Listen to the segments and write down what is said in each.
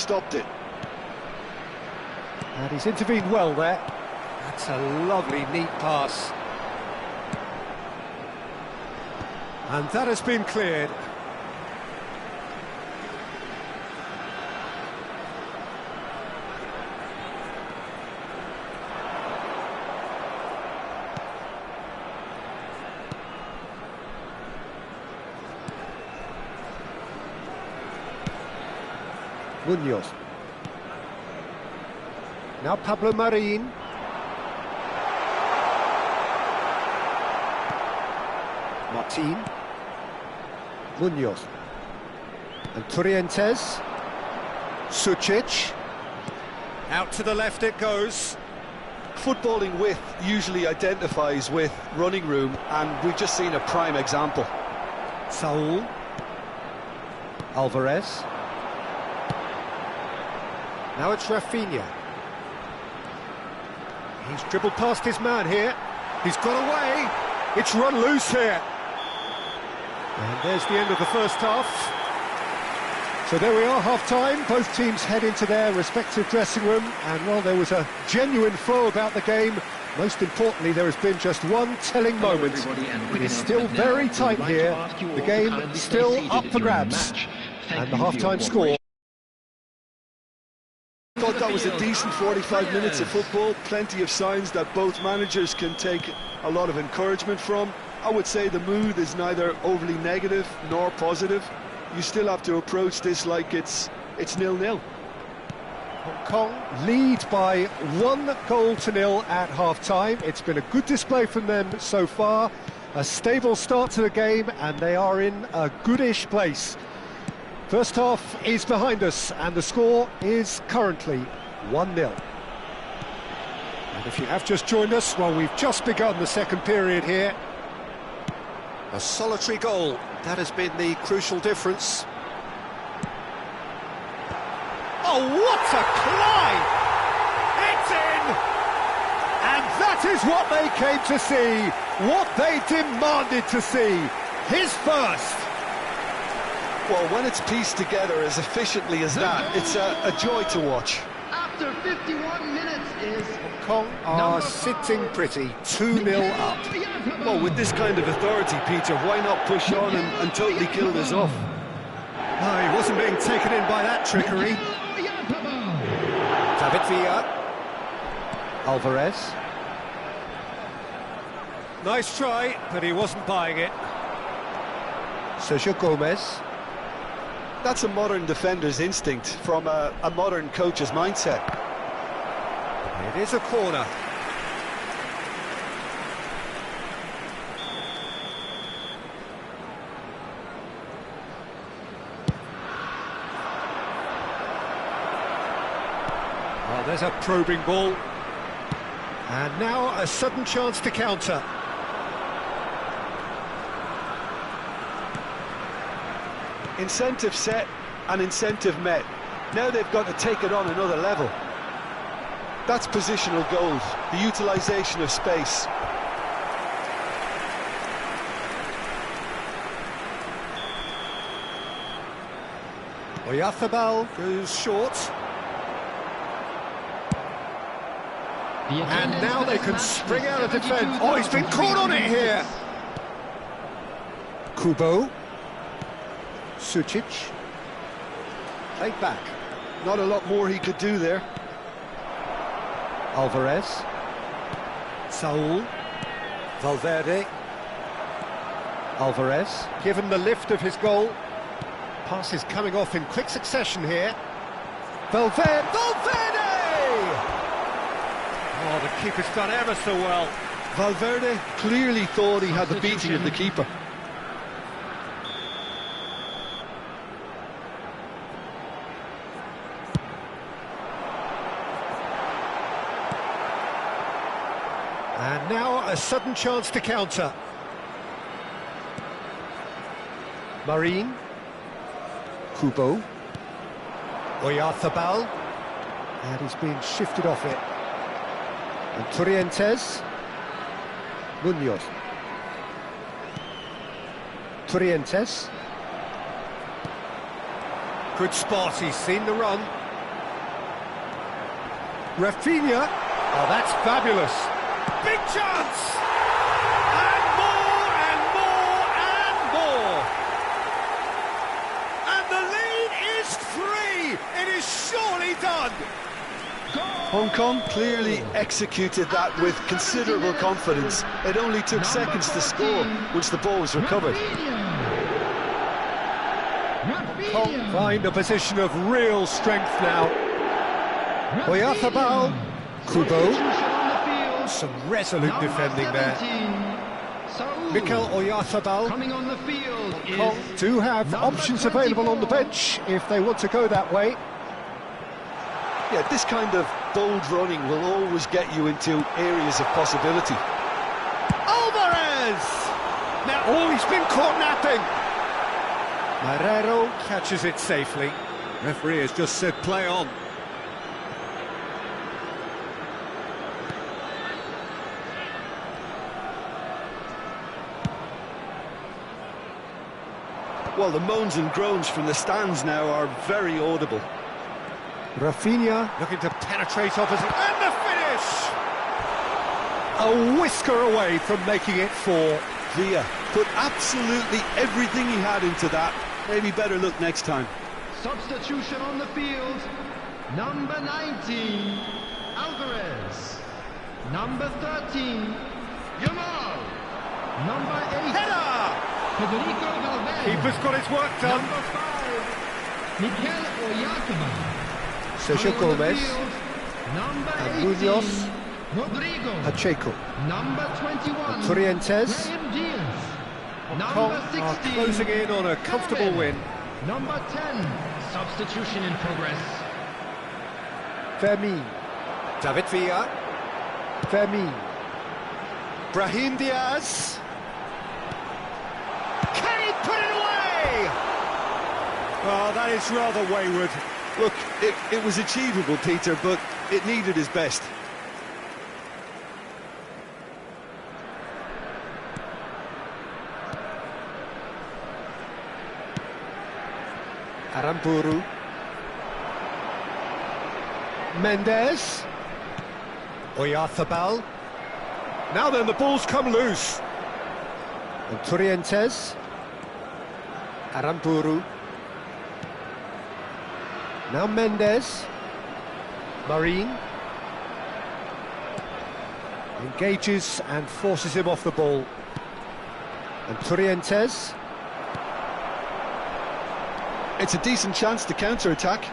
stopped it. And he's intervened well there. That's a lovely, neat pass. And that has been cleared. Munoz. Now Pablo Marin. Martin. Munoz. And Turrientes. Sucic. Out to the left it goes. Footballing width usually identifies with running room, and we've just seen a prime example. Saul. Alvarez. Now it's Rafinha. He's dribbled past his man here. He's got away. It's run loose here. And there's the end of the first half. So there we are, half-time. Both teams head into their respective dressing room. And while there was a genuine flow about the game, most importantly, there has been just one telling moment. It is still very tight here. The game still up for grabs. And the half-time score. I thought that was a decent 45 minutes of football. Plenty of signs that both managers can take a lot of encouragement from. I would say the mood is neither overly negative nor positive. You still have to approach this like it's 0-0. Hong Kong lead by 1-0 at half-time. It's been a good display from them so far. A stable start to the game, and they are in a goodish place. First half is behind us, and the score is currently 1-0. And if you have just joined us, well, we've just begun the second period here. A solitary goal, that has been the crucial difference. Oh, what a climb! It's in! And that is what they came to see, what they demanded to see. His first! Well, when it's pieced together as efficiently as that, it's a joy to watch. After 51 minutes is Hong Kong are sitting pretty, 2-0 up. Well, with this kind of authority, Peter, why not push on and totally kill this off? No, he wasn't being taken in by that trickery. David Villa. Alvarez. Nice try, but he wasn't buying it. Sergio Gomez. That's a modern defender's instinct from a modern coach's mindset. It is a corner. Oh, there's a probing ball. And now a sudden chance to counter. Incentive set and incentive met. Now they've got to take it on another level. That's positional goals, the utilisation of space. Oyarzabal goes short. And now they can spring out of defence. Oh, he's been caught on it here. Kubo. Sucic. Played back. Not a lot more he could do there. Alvarez. Saul. Valverde. Alvarez. Given the lift of his goal. Pass is coming off in quick succession here. Valverde! Oh, the keeper's done ever so well. Valverde clearly thought he had the beating of the keeper. And now a sudden chance to counter. Marin. Kubo. Oyarzabal. And he's been shifted off it. And Turrientes. Munoz. Turrientes. Good spot, he's seen the run. Rafinha. Oh, that's fabulous. Big chance! And more, and more, and more. And the lead is 3. It is surely done. Hong Kong clearly executed that with considerable confidence. It only took seconds to score once the ball was recovered. Hong Kong find a position of real strength now. Oyarzabal, Kubo, some resolute defending there. Mikel Oyarzabal. Coming on the field Hong Kong do have options available on the bench if they want to go that way. Yeah, this kind of bold running will always get you into areas of possibility. Alvarez! Now, oh, he's been caught napping. Marrero catches it safely. Referee has just said play on. Well, the moans and groans from the stands now are very audible. Rafinha looking to penetrate opposite, and the finish! A whisker away from making it 4. Villa put absolutely everything he had into that. Maybe better look next time. Substitution on the field. Number 19, Alvarez. Number 13, Yamal. Number 8, Header! Federico Valverde. Keeper's got his work done. Number 5, Mikel Oyarzabal. Sergio Coming on the Gomez field, Number and 18, Munoz. Rodrigo. Pacheco. Number 21, Torrientes. Brahim Diaz. Kong Number are 16, closing in on a comfortable win. Number 10, substitution in progress. Fermin. David Villa. Fermin. Brahim Diaz. Can he put it away? Oh, that is rather wayward. Look, it was achievable, Peter, but it needed his best. Aramburu. Mendes. Oyarzabal. Now then, the ball's come loose. And Torrientes. Aramburu. Now Mendes. Marine. Engages and forces him off the ball. And Torrientes. It's a decent chance to counter-attack.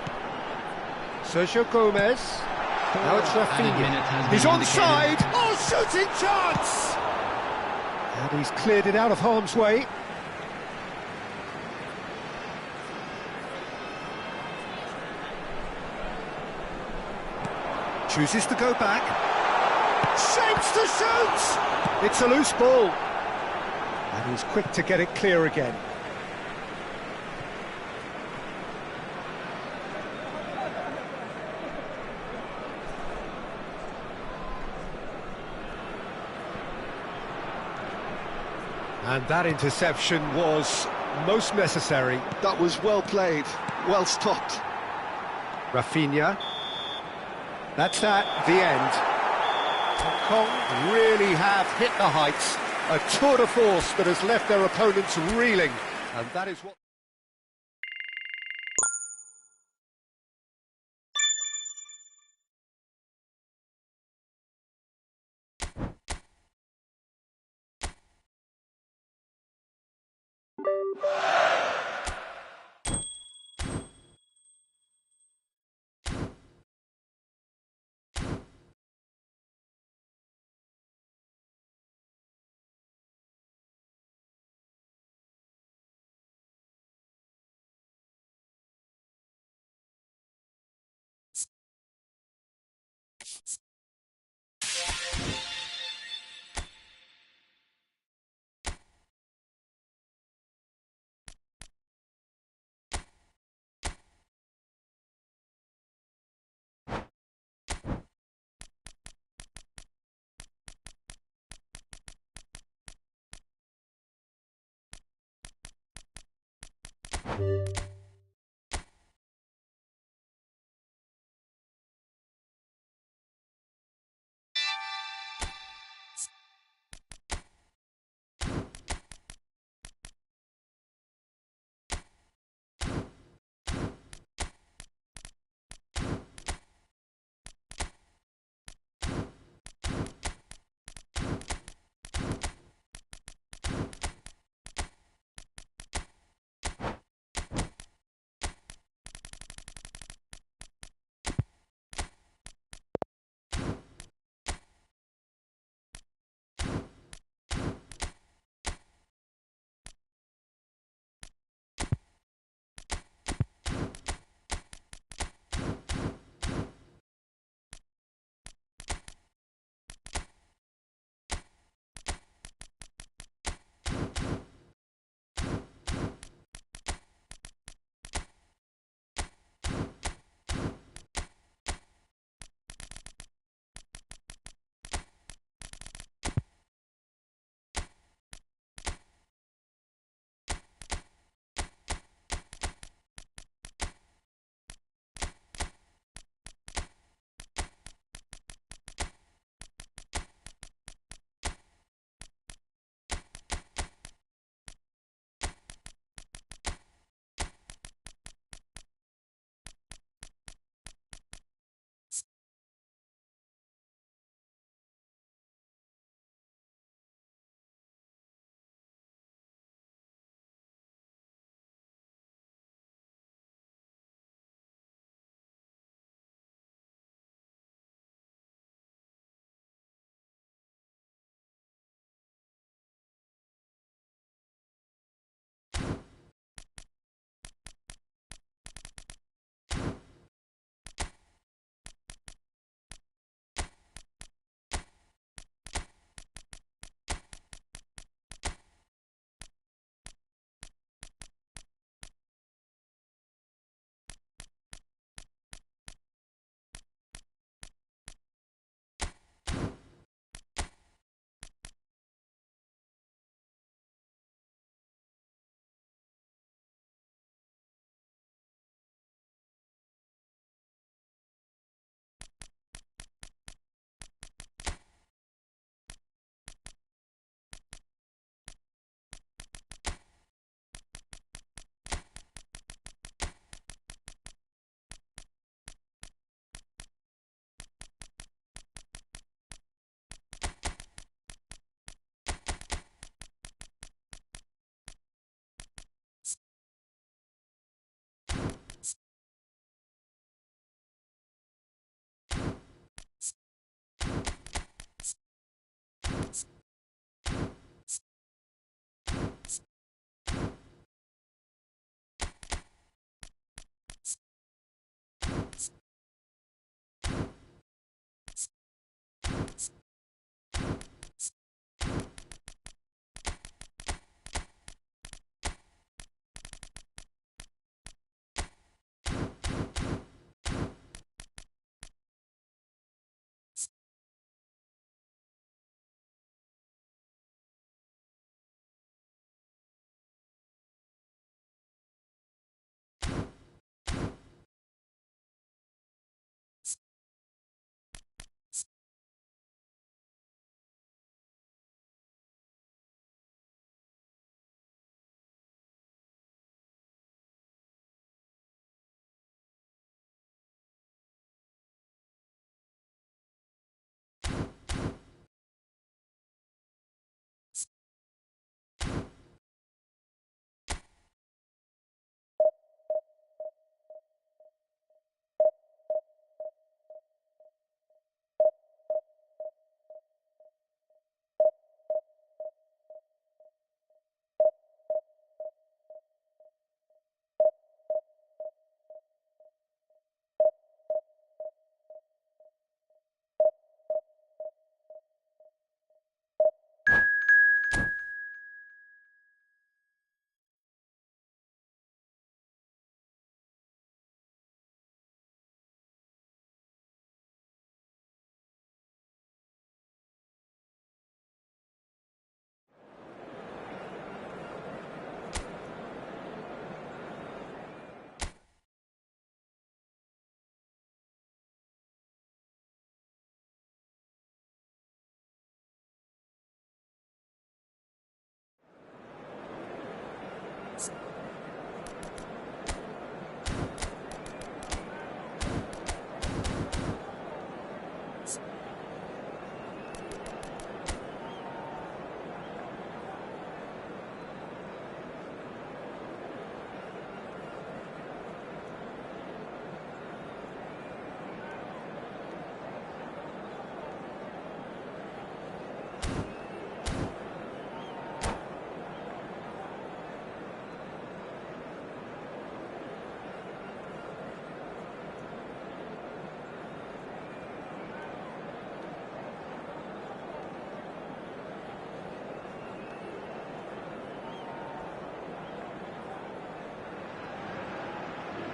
Sergio Gomez. Now it's Rafinha. He's onside. Oh, shooting chance! And he's cleared it out of harm's way. Chooses to go back. Shapes to shoot! It's a loose ball. And he's quick to get it clear again. And that interception was most necessary. That was well played, well stopped. Rafinha. That's that, the end. Hong Kong really have hit the heights. A tour de force that has left their opponents reeling. And that is what...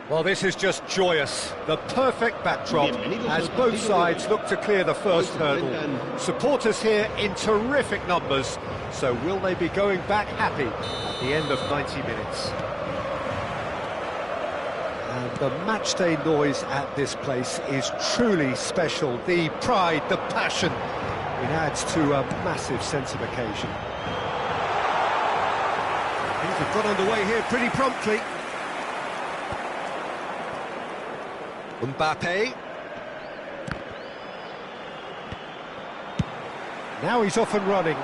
Well, this is just joyous. The perfect backdrop as both sides look to clear the first hurdle. Supporters here in terrific numbers, so will they be going back happy at the end of 90 minutes? And the matchday noise at this place is truly special. The pride, the passion, it adds to a massive sense of occasion. Things have got underway here pretty promptly. Mbappe. Now he's off and running.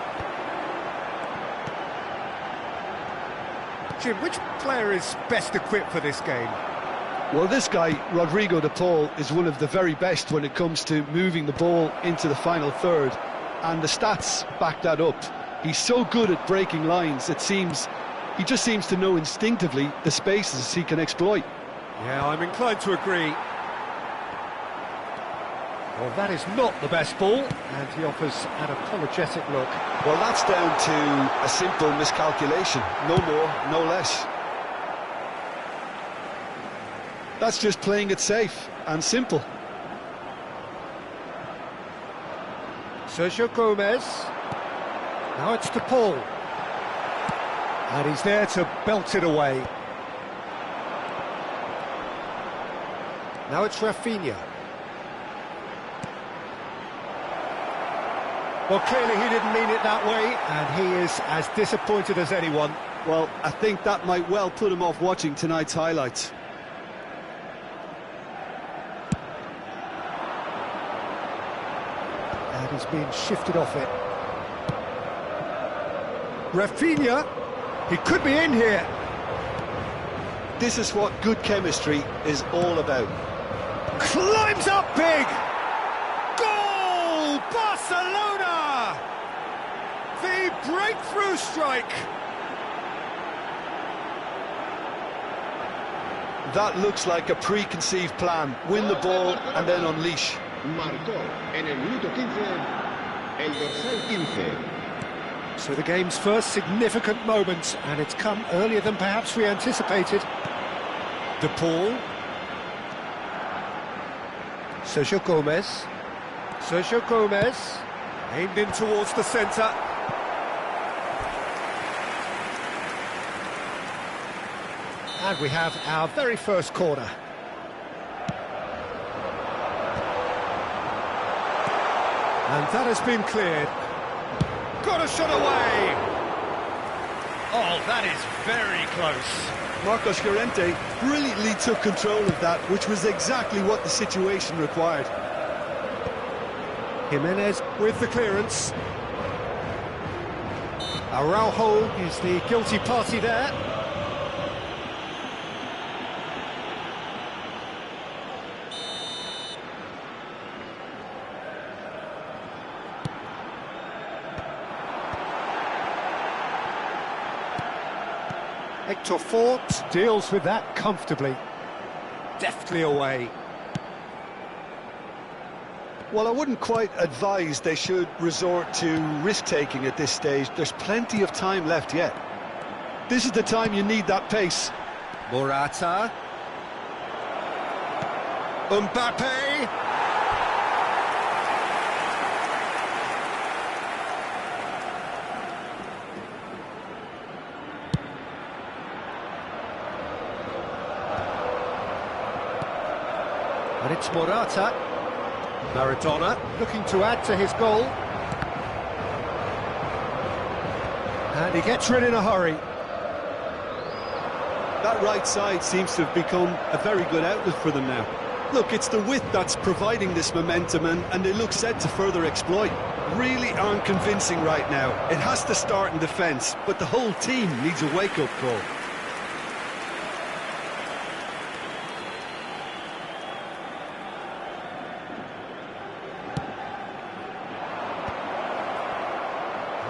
Jim, which player is best equipped for this game? Well, this guy, Rodrigo de Paul, is one of the very best when it comes to moving the ball into the final third, and the stats back that up. He's so good at breaking lines, it seems he just seems to know instinctively the spaces he can exploit. Yeah, I'm inclined to agree. Well, that is not the best ball, and he offers an apologetic look. Well, that's down to a simple miscalculation, no more, no less. That's just playing it safe and simple. Sergio Gomez. Now it's to Paul. And he's there to belt it away. Now it's Rafinha. Well, clearly he didn't mean it that way, and he is as disappointed as anyone. Well, I think that might well put him off watching tonight's highlights. And he's being shifted off it. Rafinha, he could be in here. This is what good chemistry is all about. Climbs up big! Goal! Barcelona! The breakthrough strike! That looks like a preconceived plan. Win the ball and then unleash. Marcó en el minuto 15 el dorsal 15. So the game's first significant moment, and it's come earlier than perhaps we anticipated. De Paul. Sergio Gomez. Sergio Gomez. Aimed in towards the centre. And we have our very first corner. And that has been cleared. Got a shot away! Oh, that is very close. Marcos Llorente brilliantly took control of that, which was exactly what the situation required. Jimenez with the clearance. Araujo is the guilty party there. Hector Fort deals with that comfortably. Deftly away. Well, I wouldn't quite advise they should resort to risk-taking at this stage. There's plenty of time left yet. This is the time you need that pace. Morata. Mbappe. And it's Morata. Maradona looking to add to his goal. And he gets rid in a hurry. That right side seems to have become a very good outlet for them now. Look, it's the width that's providing this momentum, and they look set to further exploit. Really aren't convincing right now. It has to start in defence, but the whole team needs a wake-up call.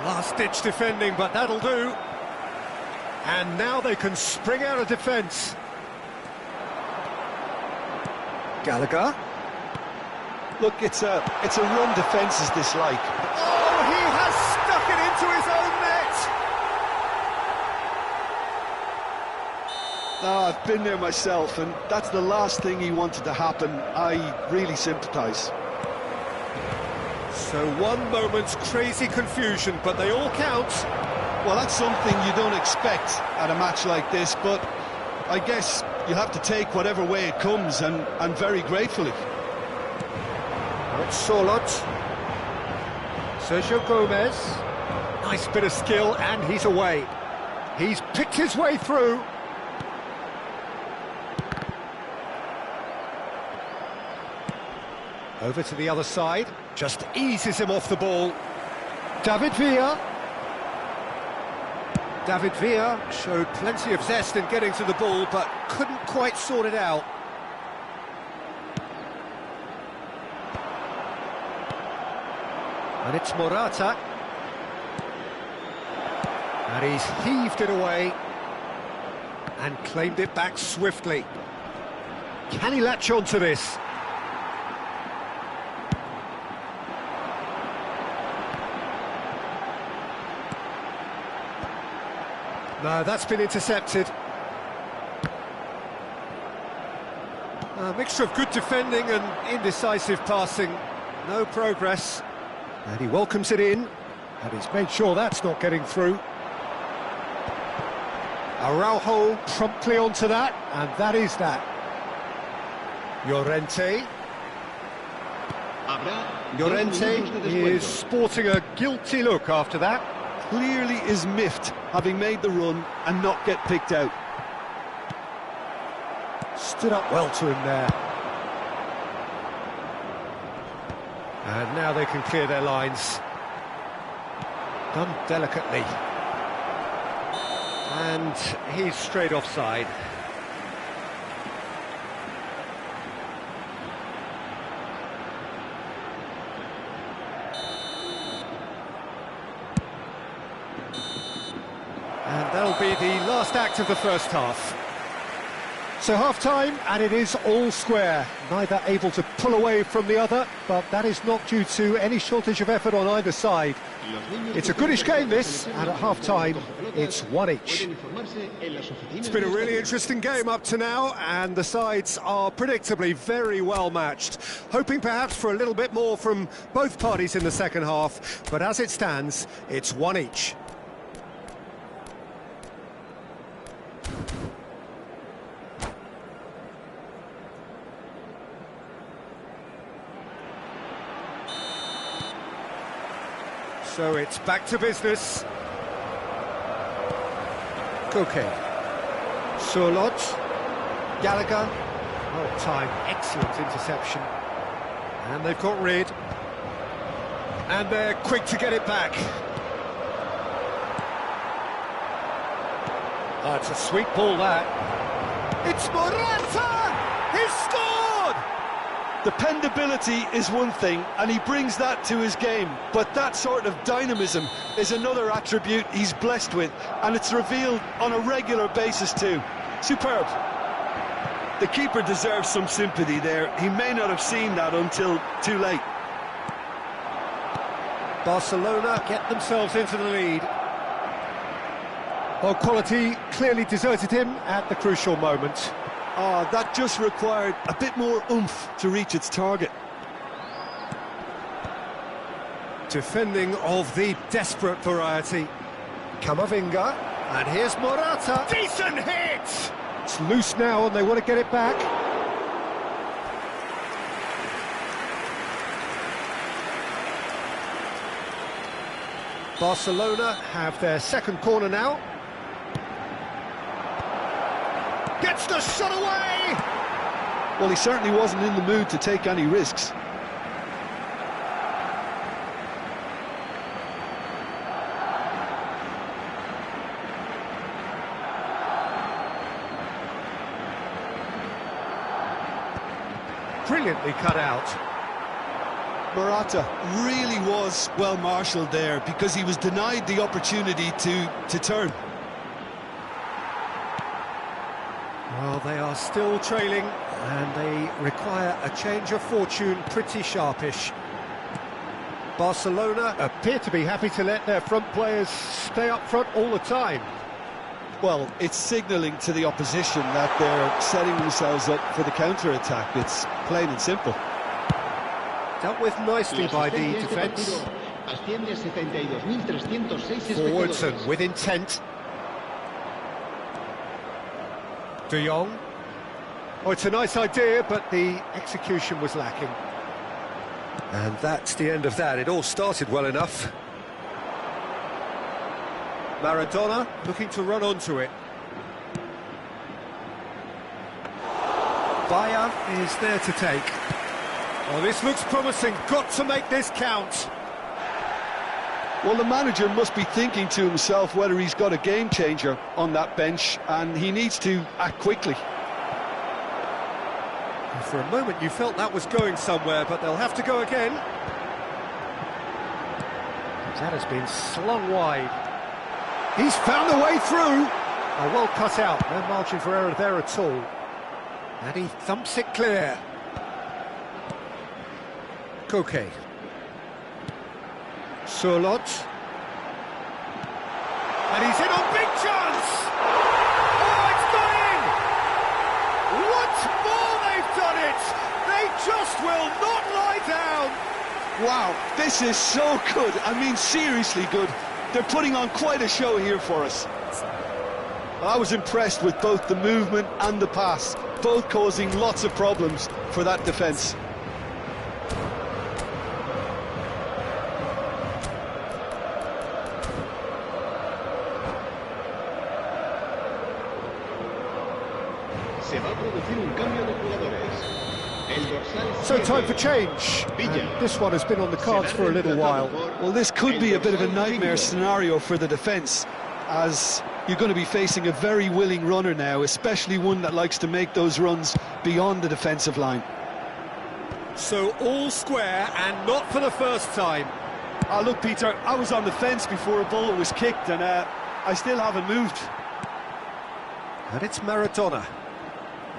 Last-ditch defending, but that'll do. And now they can spring out of defence. Gallagher. Look, it's a run defences dislike. Oh, he has stuck it into his own net! Oh, I've been there myself, and that's the last thing he wanted to happen. I really sympathise. So one moment's crazy confusion, but they all count. Well, that's something you don't expect at a match like this, but I guess you have to take whatever way it comes, and very gratefully. It's Solot. Sergio Gomez. Nice bit of skill, and he's away. He's picked his way through. Over to the other side. Just eases him off the ball. David Villa. David Villa showed plenty of zest in getting to the ball, but couldn't quite sort it out. And it's Morata. And he's heaved it away and claimed it back swiftly. Can he latch on to this? No, that's been intercepted. A mixture of good defending and indecisive passing. No progress. And he welcomes it in. And he's made sure that's not getting through. Araujo promptly onto that, and that is that. Llorente. Llorente is sporting a guilty look after that. Clearly is miffed, having made the run and not get picked out. Stood up well to him there. And now they can clear their lines. Done delicately. And he's straight offside. And that'll be the last act of the first half. So half-time, and it is all square. Neither able to pull away from the other, but that is not due to any shortage of effort on either side. It's a goodish game, this, and at half-time, it's one each. It's been a really interesting game up to now, and the sides are predictably very well matched. Hoping perhaps for a little bit more from both parties in the second half, but as it stands, it's one each. So it's back to business. Koke. Solot. Gallagher. Well timed, excellent interception. And they've got rid. And they're quick to get it back. Oh, it's a sweet ball, that. It's Morata! He's scored! Dependability is one thing, and he brings that to his game, but that sort of dynamism is another attribute he's blessed with, and it's revealed on a regular basis too. Superb. The keeper deserves some sympathy there. He may not have seen that until too late. Barcelona get themselves into the lead. Well, quality clearly deserted him at the crucial moment. That just required a bit more oomph to reach its target. Defending of the desperate variety. Camavinga, and here's Morata. Decent hit! It's loose now and they want to get it back. Barcelona have their second corner now. Gets the shot away! Well, he certainly wasn't in the mood to take any risks. Brilliantly cut out. Morata really was well marshalled there because he was denied the opportunity to turn. Well, they are still trailing, and they require a change of fortune pretty sharpish. Barcelona appear to be happy to let their front players stay up front all the time. Well, it's signalling to the opposition that they're setting themselves up for the counter-attack. It's plain and simple. Dealt with nicely by the defence. Forwards and with intent. De Jong. Oh, it's a nice idea, but the execution was lacking. And that's the end of that. It all started well enough. Maradona looking to run onto it. Bayer is there to take. Oh, this looks promising. Got to make this count. Well, the manager must be thinking to himself whether he's got a game changer on that bench, and he needs to act quickly. For a moment you felt that was going somewhere, but they'll have to go again. That has been slung wide. He's found a way through. Oh, well cut out, no margin for error there at all. And he thumps it clear. Koke. Surlot. And he's in on big chance! Oh, it's going! Once more they've done it! They just will not lie down! Wow, this is so good. I mean, seriously good. They're putting on quite a show here for us. I was impressed with both the movement and the pass, both causing lots of problems for that defence. So time for change. And this one has been on the cards for a little while. Well, this could be a bit of a nightmare scenario for the defence, as you're going to be facing a very willing runner now, especially one that likes to make those runs beyond the defensive line. So all square, and not for the first time. Look, Peter, I was on the fence before a ball was kicked, and I still haven't moved. And it's Maradona.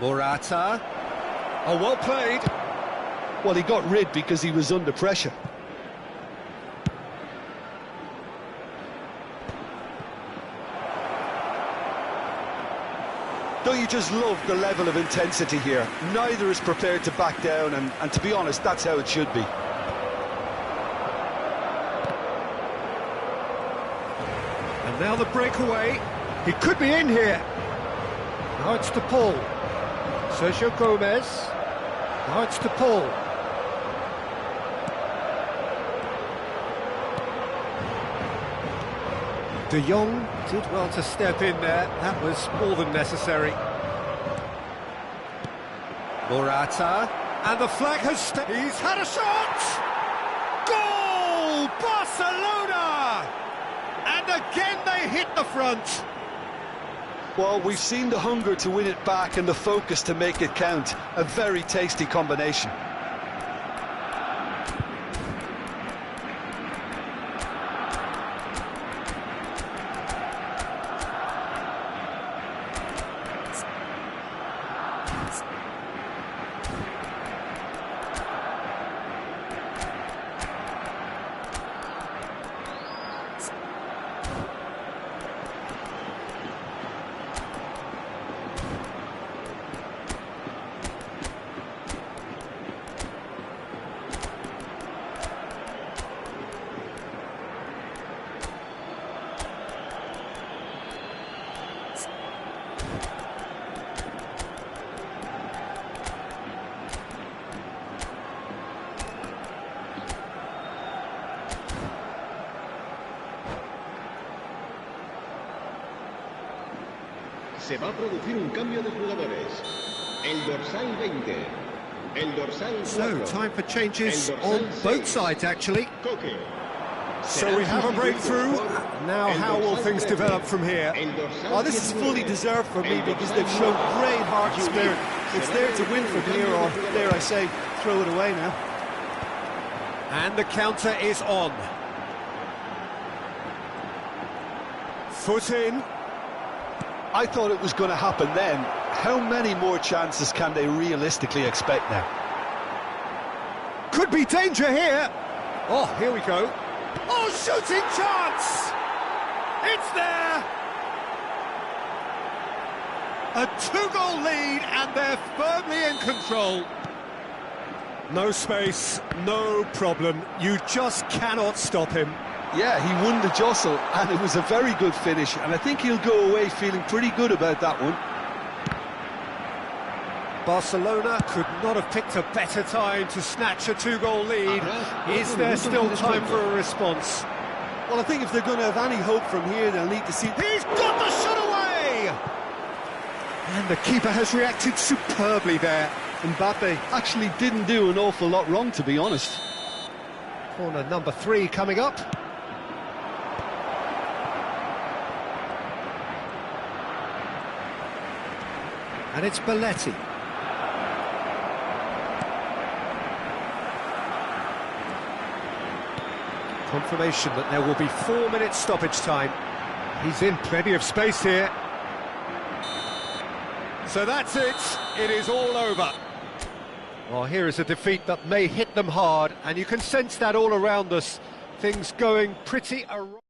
Morata. Oh, well played. Well, he got rid because he was under pressure. Don't you just love the level of intensity here? Neither is prepared to back down, and to be honest, that's how it should be. And now the breakaway. He could be in here. Now it's to Paul. Sergio Gomez. Now it's to Paul. De Jong did well to step in there. That was more than necessary. Morata. And the flag has... He's had a shot! Goal! Barcelona! And again they hit the front. Well, we've seen the hunger to win it back and the focus to make it count. A very tasty combination. Se va a producir un cambio de jugadores. El dorsal 20. El dorsal 4. So, time for changes on both sides, actually. Koke. So we have a breakthrough. Now, how will things develop from here? Oh, this is fully deserved for me because they've shown great heart and spirit. It's there to win from here, or dare I say, throw it away now. And the counter is on. Foot in. I thought it was going to happen then. How many more chances can they realistically expect now? Could be danger here. Oh, here we go. Oh, shooting chance! It's there! A two-goal lead, and they're firmly in control. No space, no problem. You just cannot stop him. Yeah, he won the jostle, and it was a very good finish, and I think he'll go away feeling pretty good about that one. Barcelona could not have picked a better time to snatch a two-goal lead. Is there still time for a response? Well, I think if they're going to have any hope from here, they'll need to see... He's got the shot away! And the keeper has reacted superbly there. Mbappe actually didn't do an awful lot wrong, to be honest. Corner number 3 coming up. And it's Belletti. Confirmation that there will be 4 minutes stoppage time. He's in plenty of space here. So that's it. It is all over. Well, here is a defeat that may hit them hard, and you can sense that all around us. Things going pretty awry.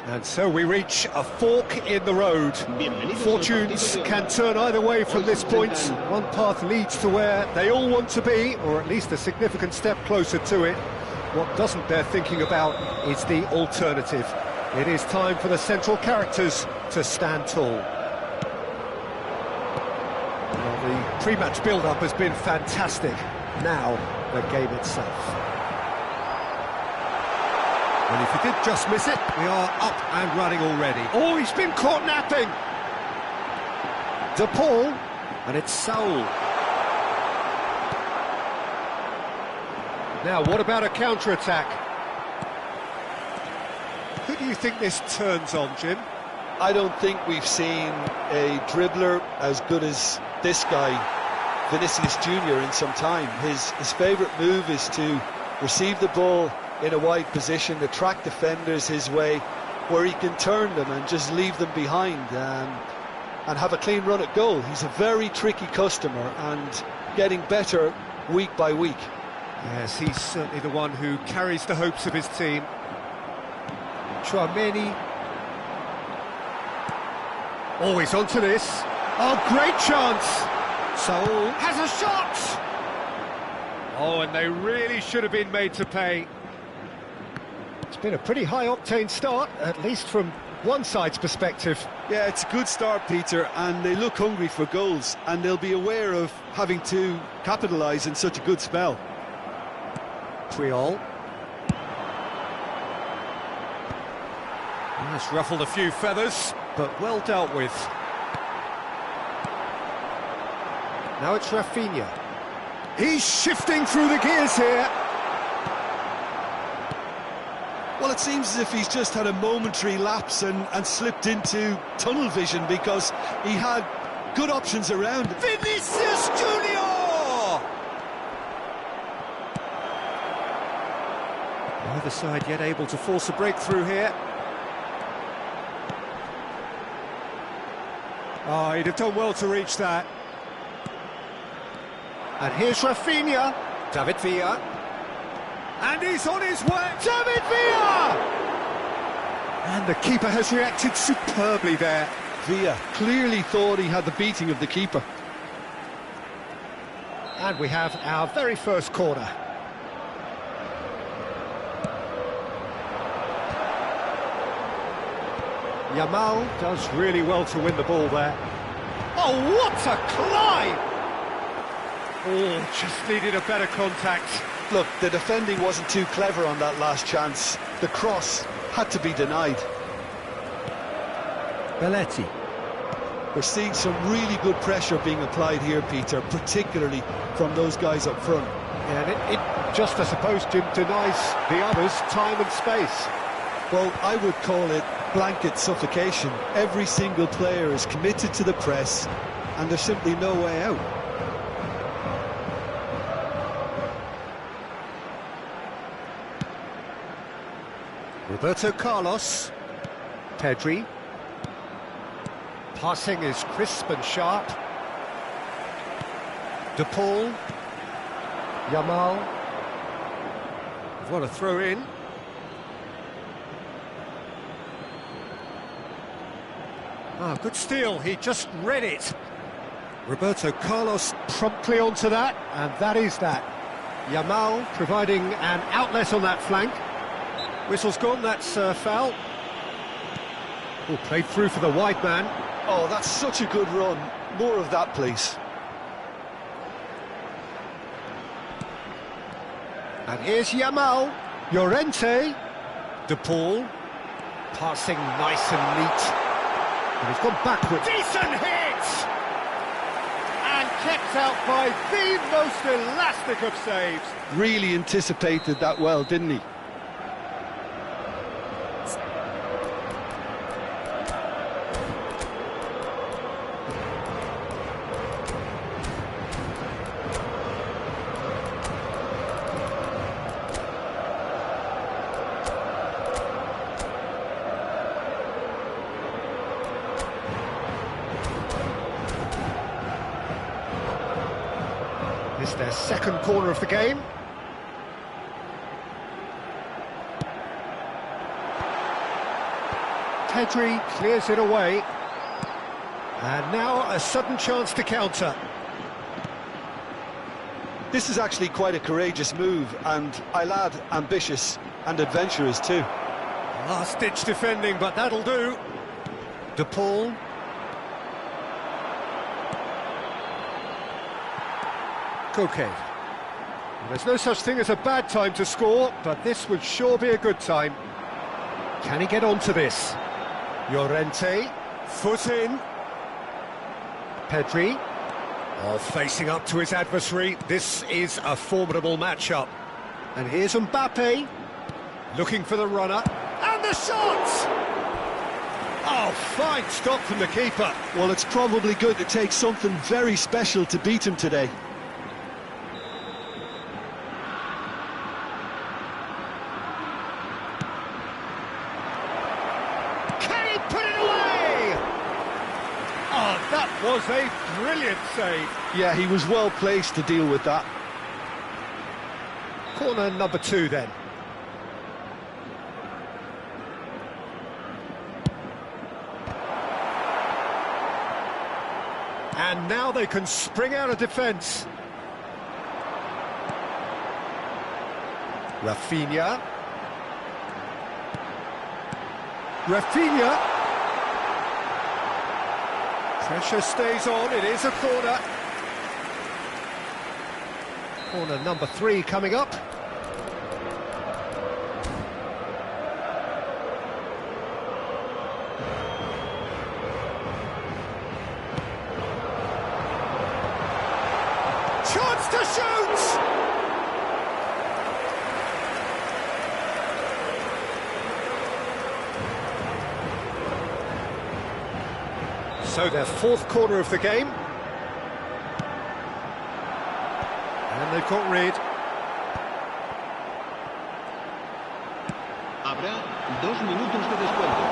And so we reach a fork in the road. Fortunes can turn either way from this point. One path leads to where they all want to be, or at least a significant step closer to it. What doesn't bear thinking about is the alternative. It is time for the central characters to stand tall. Well, the pre-match build-up has been fantastic. Now, the game itself. And if he did just miss it, we are up and running already. Oh, he's been caught napping! De Paul, and it's Saul. Now, what about a counter-attack? Who do you think this turns on, Jim? I don't think we've seen a dribbler as good as this guy, Vinicius Jr., in some time. His favourite move is to receive the ball in a wide position, attract defenders his way, where he can turn them and just leave them behind and have a clean run at goal. He's a very tricky customer and getting better week by week. Yes, he's certainly the one who carries the hopes of his team. Chouameni. Always onto this. Oh, great chance! Saul has a shot! Oh, and they really should have been made to pay. It's been a pretty high-octane start, at least from one side's perspective. Yeah, it's a good start, Peter, and they look hungry for goals, and they'll be aware of having to capitalise in such a good spell. Triol. That's ruffled a few feathers, but well dealt with. Now it's Rafinha. He's shifting through the gears here. Well, it seems as if he's just had a momentary lapse and slipped into tunnel vision, because he had good options around. Vinicius Junior! Neither side yet able to force a breakthrough here. Oh, he'd have done well to reach that. And here's Rafinha. David Villa. And he's on his way. David Villa! And the keeper has reacted superbly there. Villa clearly thought he had the beating of the keeper. And we have our very first corner. Yamal does really well to win the ball there. Oh, what a climb! Oh, just needed a better contact. Look, the defending wasn't too clever on that last chance. The cross had to be denied. Belletti. We're seeing some really good pressure being applied here, Peter, particularly from those guys up front. Yeah, and it just, I suppose, Jim, denies the others time and space. Well, I would call it blanket suffocation. Every single player is committed to the press, and there's simply no way out. Roberto Carlos. Pedri. Passing is crisp and sharp. De Paul. Yamal. What a throw in. Ah, good steal, he just read it. Roberto Carlos promptly onto that, and that is that. Yamal providing an outlet on that flank. Whistle's gone, that's foul. Oh, played through for the wide man. Oh, that's such a good run. More of that, please. And here's Yamal. Llorente. De Paul. Passing nice and neat. And he's gone backwards. Decent hit! And kept out by the most elastic of saves. Really anticipated that well, didn't he? It's their second corner of the game. Pedri clears it away. And now a sudden chance to counter. This is actually quite a courageous move, and I'll add ambitious and adventurous too. Last-ditch defending, but that'll do. De Paul. Koke. There's no such thing as a bad time to score, but this would sure be a good time. Can he get onto this? Llorente, foot in. Pedri, all facing up to his adversary. This is a formidable matchup. And here's Mbappe, looking for the runner, and the shot! Oh, fine stop from the keeper. Well, it's probably going to take something very special to beat him today. That was a brilliant save. Yeah, he was well placed to deal with that. Corner number 2 then. And now they can spring out of defence. Rafinha. Pressure stays on, it is a corner. Corner number 3 coming up. Chance to shoot! So their 4th corner of the game. And they've got rid. Habrá 2 minutos de descuento.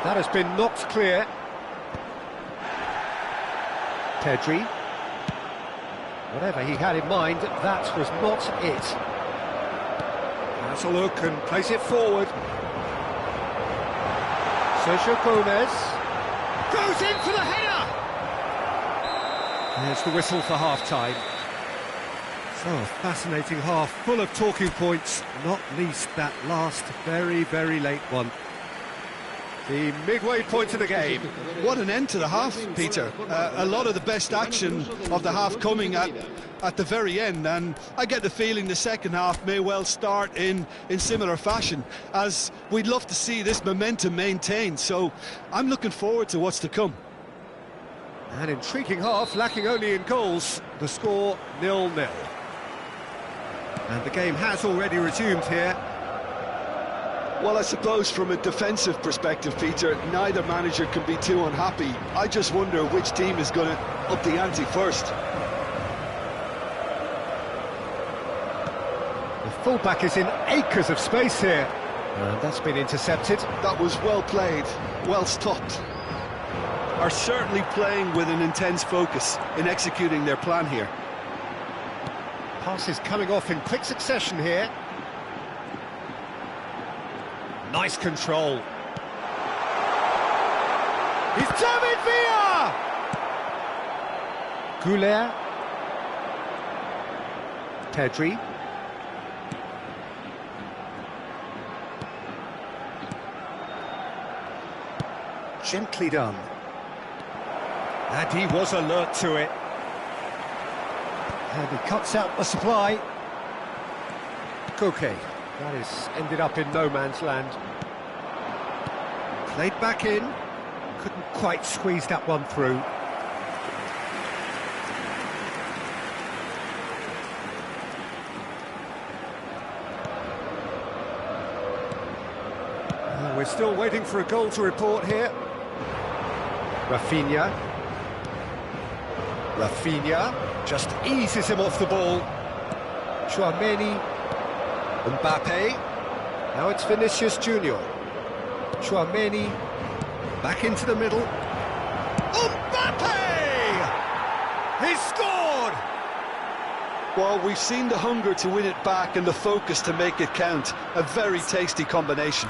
That has been knocked clear. Pedri. Whatever he had in mind, that was not it. Has a look and plays it forward. Sergio Gomez. Goes in for the header! There's the whistle for half-time. So, a fascinating half, full of talking points, not least that last very, very late one. The midway point of the game. What an end to the half, Peter. A lot of the best action of the half coming at the very end, and I get the feeling the second half may well start in similar fashion, as we'd love to see this momentum maintained, so I'm looking forward to what's to come. An intriguing half, lacking only in goals. The score 0-0. And the game has already resumed here. Well, I suppose from a defensive perspective, Peter, neither manager can be too unhappy. I just wonder which team is going to up the ante first. The fullback is in acres of space here. And that's been intercepted. That was well played, well stopped. Are certainly playing with an intense focus in executing their plan here. Passes coming off in quick succession here. Nice control. He's David Villa! Goulet. Pedri. Gently done. And he was alert to it. And he cuts out the supply. Koke. That is ended up in no man's land. Played back in. Couldn't quite squeeze that one through. We're still waiting for a goal to report here. Rafinha just eases him off the ball. Tchouaméni. Mbappe. Now it's Vinicius Junior. Tchouaméni. Back into the middle. Mbappe! He scored! Well, we've seen the hunger to win it back and the focus to make it count. A very tasty combination.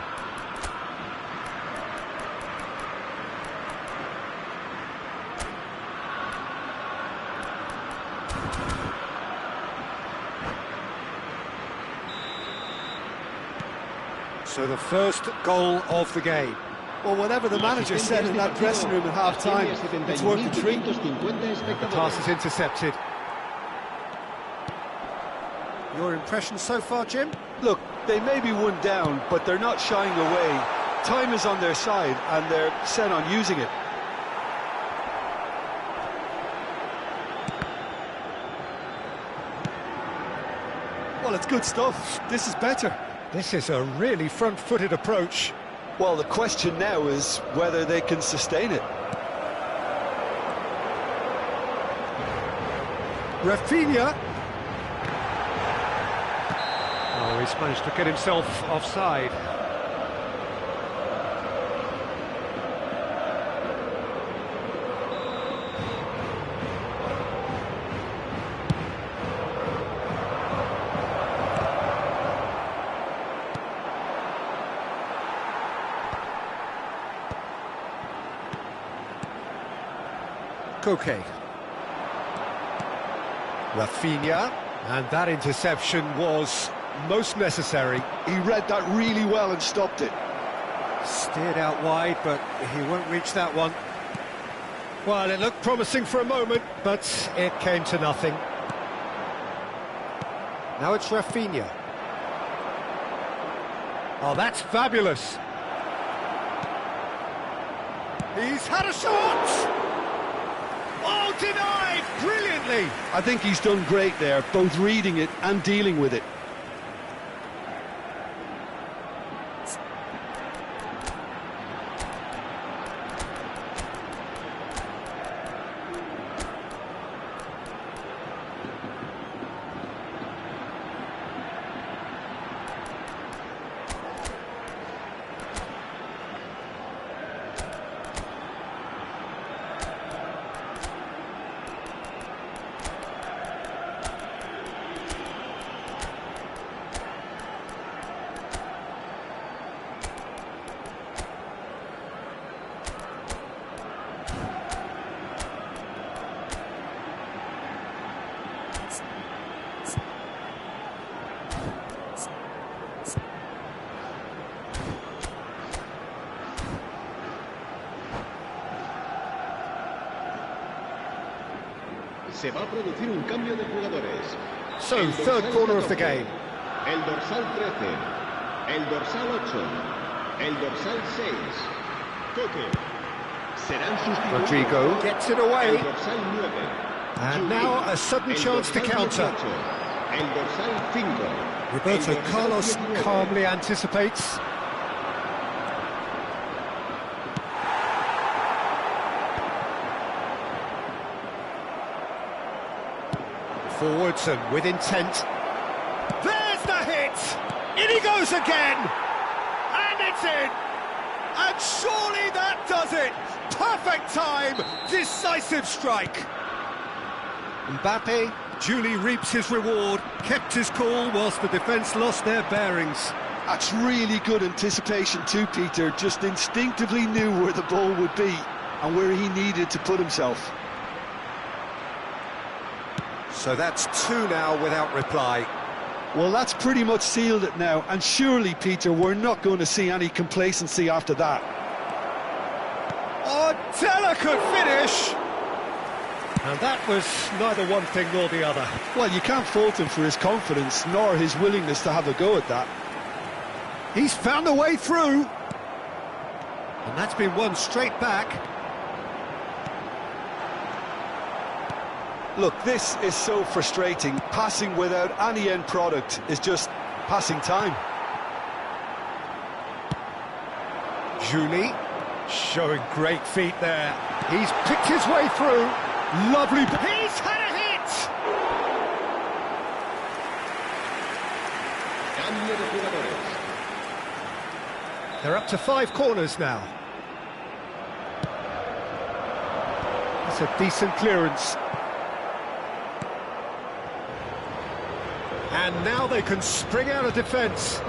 So the first goal of the game. Well, whatever the manager said in that dressing room at half-time, it's worth the treat. The pass is intercepted. Your impression so far, Jim? Look, they may be one down, but they're not shying away. Time is on their side, and they're set on using it. Well, it's good stuff. This is better. This is a really front-footed approach. Well, the question now is whether they can sustain it. Rafinha. Oh, he's managed to get himself offside. Koke. Rafinha, and that interception was most necessary. He read that really well and stopped it. Steered out wide, but he won't reach that one. Well, it looked promising for a moment, but it came to nothing. Now it's Rafinha. Oh, that's fabulous. He's had a shot! Oh, denied brilliantly! I think he's done great there, both reading it and dealing with it. Se va a producir un cambio de jugadores. So, third corner of the game. El dorsal 13, el dorsal 8, el dorsal 6. Koke. Serán sustituidos. Rodrigo gets it away. El dorsal 9. And now a sudden chance to counter. El dorsal 5. Roberto Carlos calmly anticipates. Forwards and with intent. There's the hit! In he goes again! And it's in! And surely that does it! Perfect time! Decisive strike! Mbappe duly reaps his reward, kept his cool whilst the defence lost their bearings. That's really good anticipation too, Peter. Just instinctively knew where the ball would be and where he needed to put himself. So that's two now without reply. Well, that's pretty much sealed it now, and surely, Peter, we're not going to see any complacency after that. Oh, delicate finish! And that was neither one thing nor the other. Well, you can't fault him for his confidence, nor his willingness to have a go at that. He's found a way through. And that's been won straight back. Look, this is so frustrating. Passing without any end product is just passing time. Julie showing great feet there. He's picked his way through. Lovely. He's had a hit! Cambio de jugadores. They're up to 5 corners now. That's a decent clearance. And now they can spring out of defence.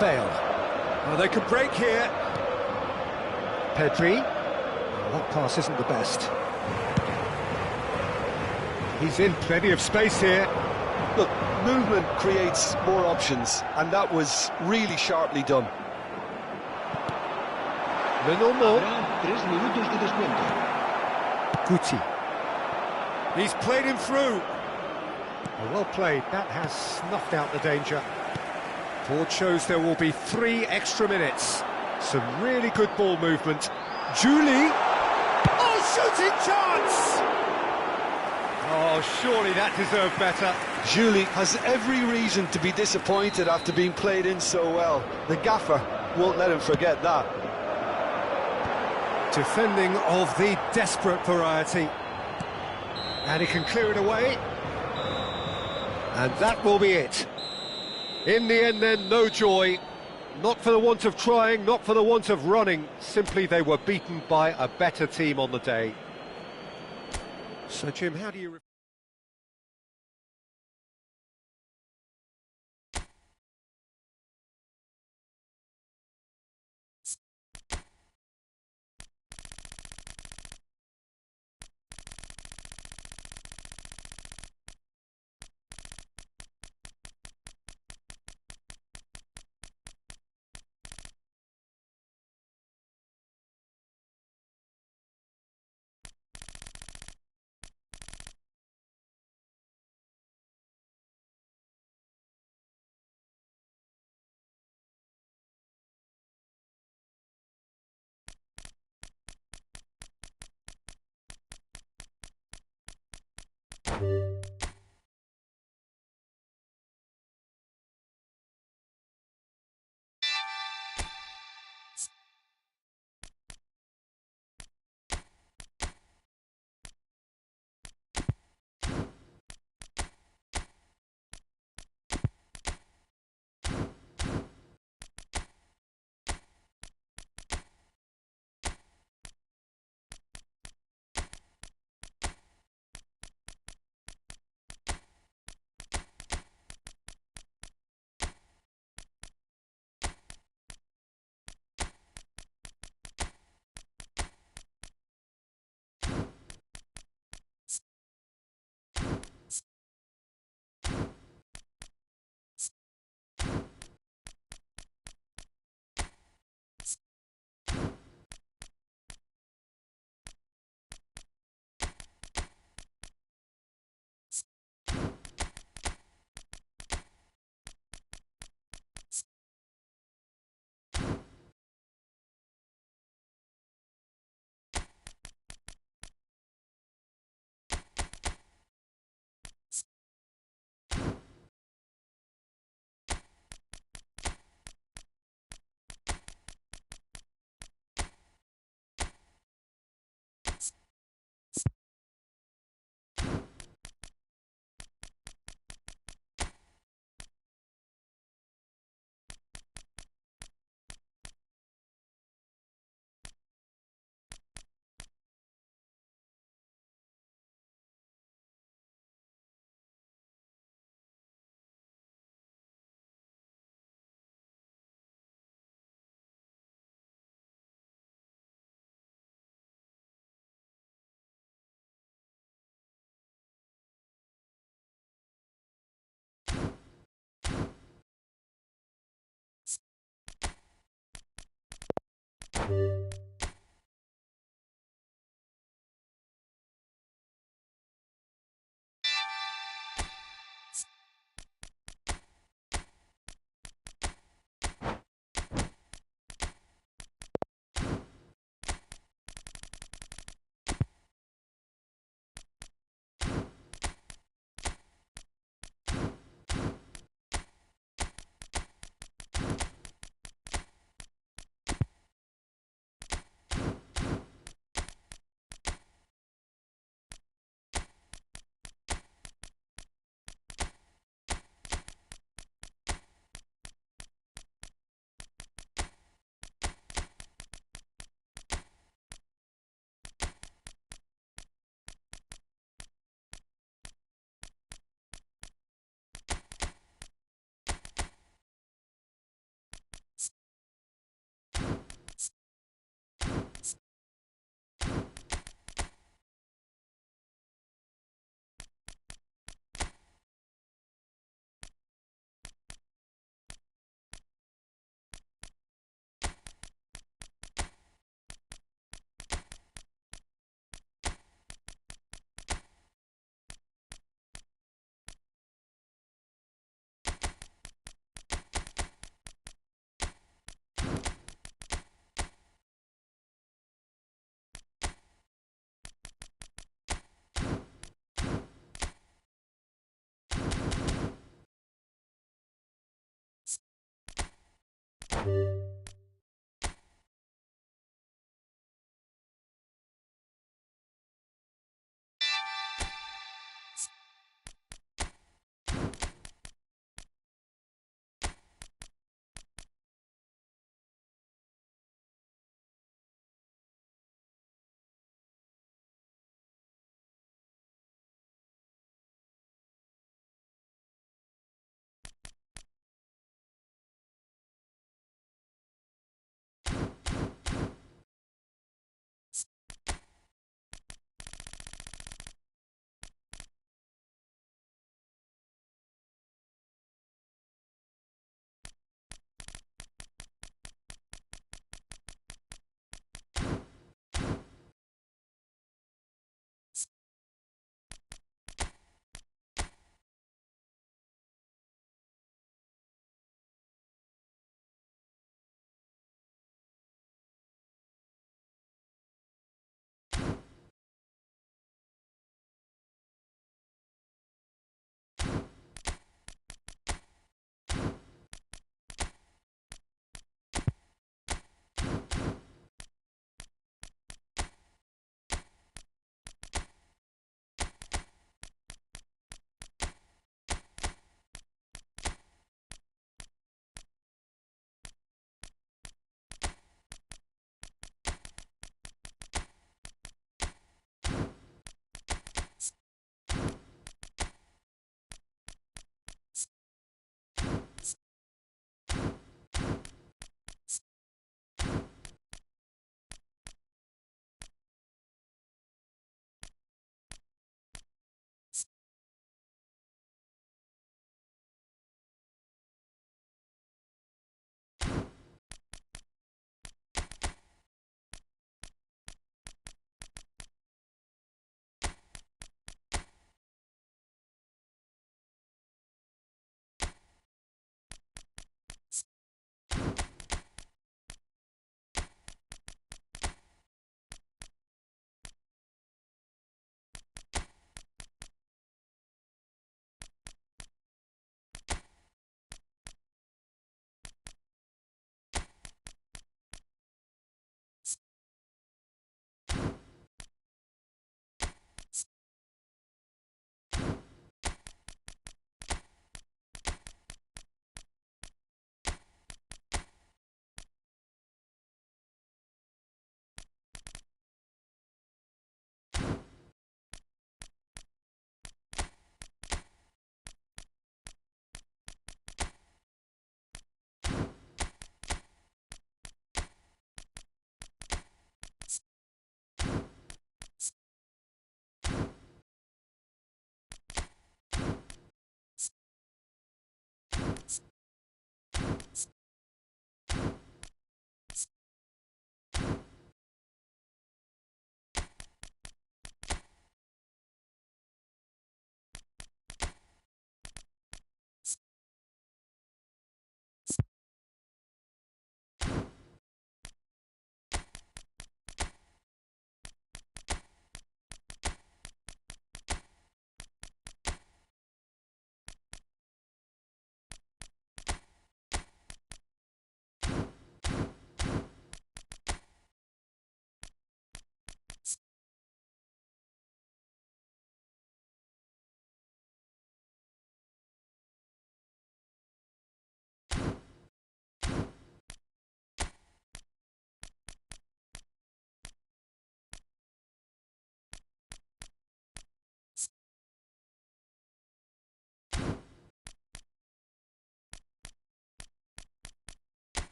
Bale. Oh, they can break here. Pedri. Oh, that pass isn't the best. He's in plenty of space here. Look, movement creates more options, and that was really sharply done. Le normal. Habrá 3 minutos de descuento. Guti. He's played him through. Well played. That has snuffed out the danger. Board shows there will be 3 extra minutes. Some really good ball movement. Julie. Oh, shooting chance! Oh, surely that deserved better. Julie has every reason to be disappointed after being played in so well. The gaffer won't let him forget that. Defending of the desperate variety. And he can clear it away. And that will be it. In the end then, no joy. Not for the want of trying, not for the want of running. Simply they were beaten by a better team on the day. So Jim, how do you...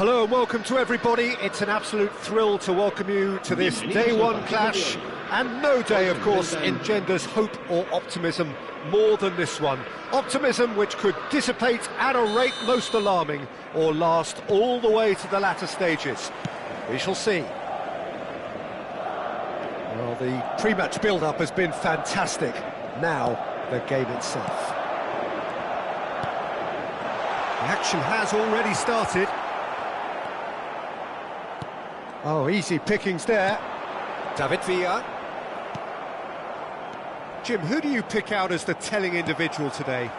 Hello and welcome to everybody. It's an absolute thrill to welcome you to this day one clash. And no day, of course, engenders hope or optimism more than this one. Optimism which could dissipate at a rate most alarming or last all the way to the latter stages. We shall see. Well, the pre-match build-up has been fantastic. Now, the game itself. The action has already started. Oh, easy pickings there. David Villa. Jim, who do you pick out as the telling individual today?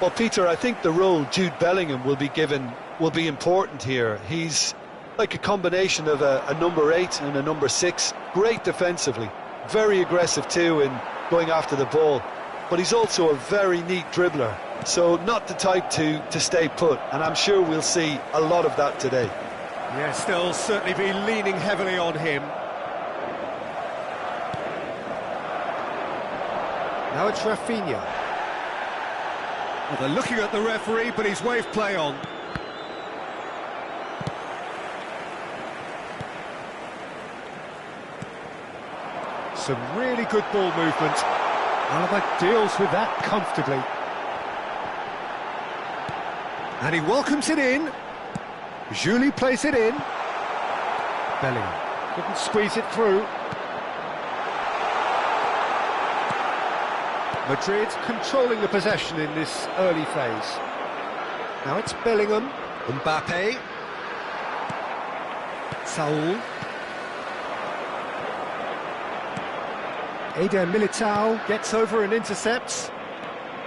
Well, Peter, I think the role Jude Bellingham will be given will be important here. He's like a combination of a number 8 and a number 6. Great defensively, very aggressive too in going after the ball. But he's also a very neat dribbler, so not the type to stay put. And I'm sure we'll see a lot of that today. Yes, they'll certainly be leaning heavily on him. Now it's Rafinha. Well, they're looking at the referee, but he's waved play on. Some really good ball movement. Alaba deals with that comfortably. And he welcomes it in. Julie plays it in. Bellingham couldn't squeeze it through. Madrid controlling the possession in this early phase. Now it's Bellingham. Mbappe. Saul. Eder Militao gets over and intercepts.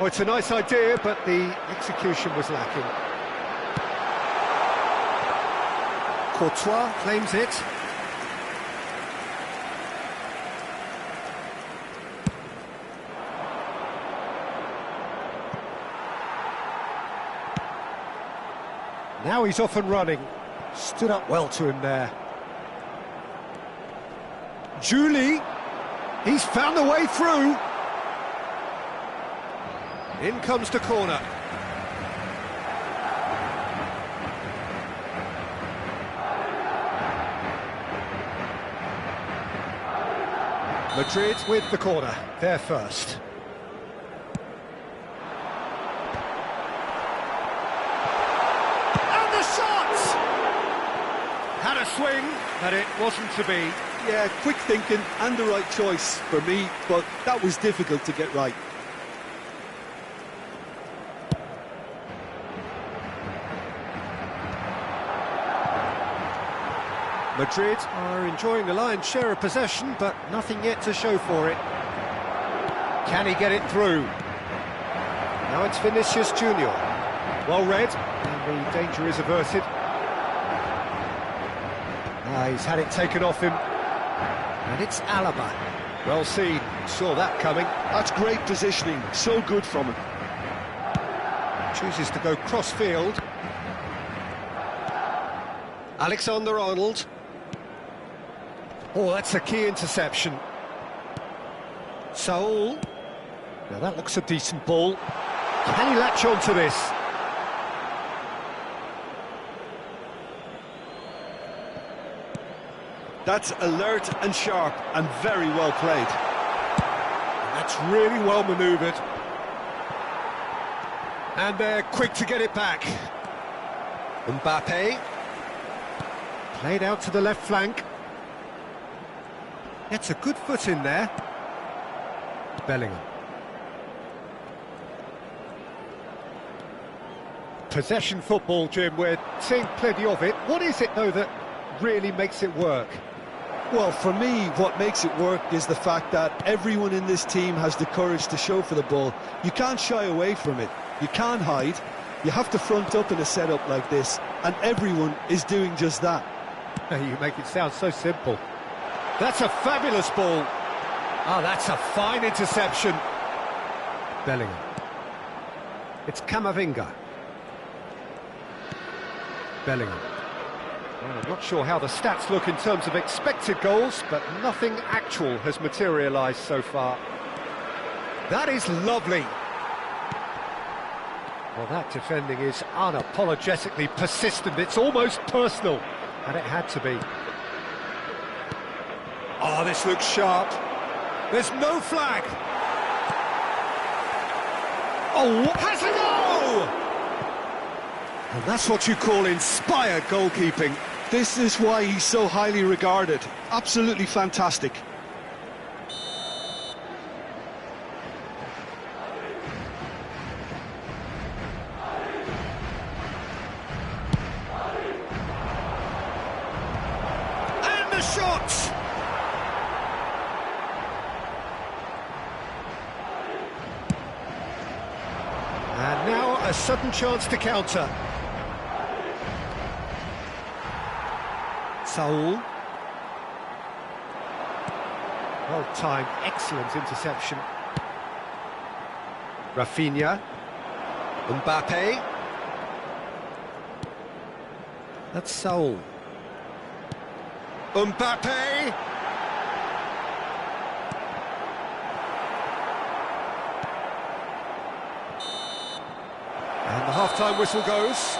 Oh, it's a nice idea, but the execution was lacking. Courtois claims it. Now he's off and running. Stood up well to him there. Julie. He's found the way through. In comes the corner. Madrid with the corner, they're first. And the shot! Had a swing, but it wasn't to be. Yeah, quick thinking and the right choice for me, but that was difficult to get right. Madrid are enjoying the lion's share of possession, but nothing yet to show for it. Can he get it through? Now it's Vinicius Junior. Well read, and the danger is averted. He's had it taken off him. And it's Alaba. Well seen, saw that coming. That's great positioning, so good from him. Chooses to go cross-field. Alexander-Arnold. Oh, that's a key interception. Saul. Now that looks a decent ball. Can he latch on to this? That's alert and sharp and very well played. That's really well manoeuvred. And they're quick to get it back. Mbappe. Played out to the left flank. Gets a good foot in there. Bellingham. Possession football, Jim, we're seeing plenty of it. What is it, though, that really makes it work? Well, for me, what makes it work is the fact that everyone in this team has the courage to show for the ball. You can't shy away from it. You can't hide. You have to front up in a setup like this, and everyone is doing just that. You make it sound so simple. That's a fabulous ball. Oh, that's a fine interception. Bellingham. It's Camavinga. Bellingham. Well, I'm not sure how the stats look in terms of expected goals, but nothing actual has materialised so far. That is lovely. Well, that defending is unapologetically persistent. It's almost personal, and it had to be. Oh, this looks sharp. There's no flag. Oh, has a goal! And that's what you call inspired goalkeeping. This is why he's so highly regarded. Absolutely fantastic. And the shot! And now a sudden chance to counter. Saul. Well timed, excellent interception. Rafinha. Mbappe. That's Saul. Mbappe. And the half-time whistle goes.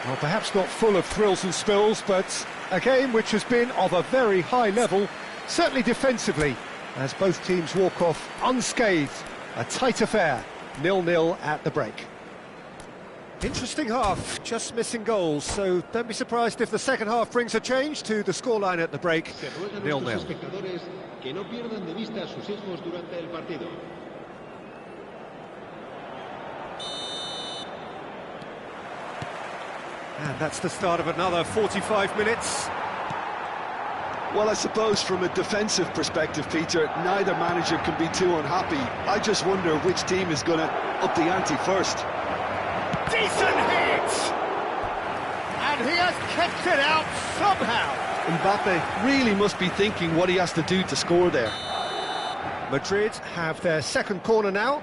Well, perhaps not full of thrills and spills, but a game which has been of a very high level, certainly defensively, as both teams walk off unscathed. A tight affair, 0-0 at the break. Interesting half, just missing goals, so don't be surprised if the second half brings a change to the scoreline at the break, 0-0. And that's the start of another 45 minutes. Well, I suppose from a defensive perspective, Peter, neither manager can be too unhappy. I just wonder which team is going to up the ante first. Decent hit! And he has kept it out somehow. Mbappe really must be thinking what he has to do to score there. Madrid have their second corner now.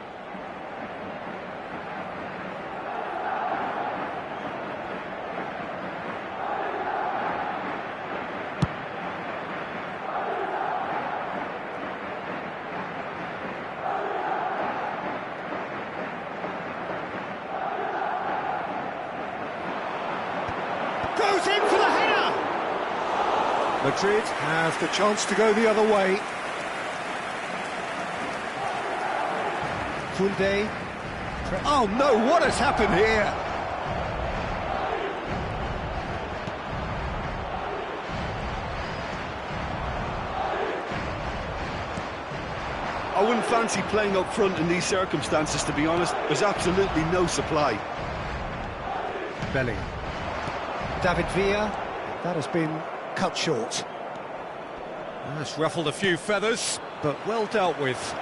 Goes in for the header! Madrid have the chance to go the other way. Koundé. Oh no, what has happened here? I wouldn't fancy playing up front in these circumstances, to be honest. There's absolutely no supply. Bellingham. David Villa, that has been cut short. That's ruffled a few feathers, but well dealt with.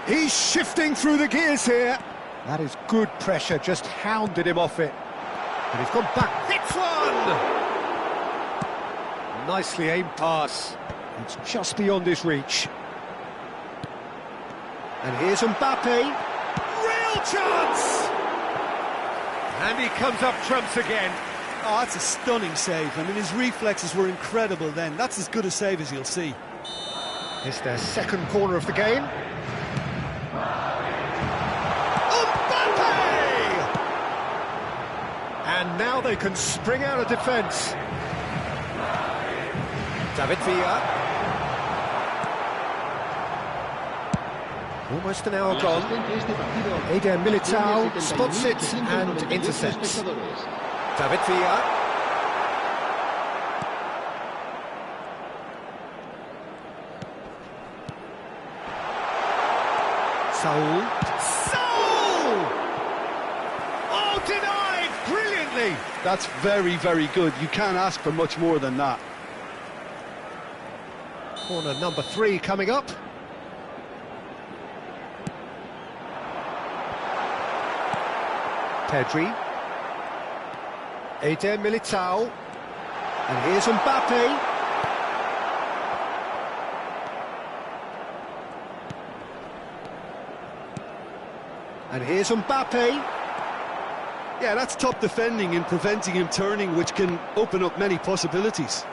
He's shifting through the gears here. That is good pressure, just hounded him off it. And he's gone back, hits one! Nicely aimed pass. It's just beyond his reach. And here's Mbappe. Real chance! And he comes up trumps again. Oh, that's a stunning save. I mean, his reflexes were incredible then. That's as good a save as you'll see. It's their second corner of the game. Mbappe! And now they can spring out of defence. David Villa. Almost an hour gone. Eder Militao spots it and intercepts. David Villa. Saul. Saul! Oh, denied brilliantly. That's very, very good. You can't ask for much more than that. Corner number 3 coming up. Pedri. Eder Militao. And here's Mbappe. And here's Mbappe. Yeah, that's top defending and preventing him turning, which can open up many possibilities.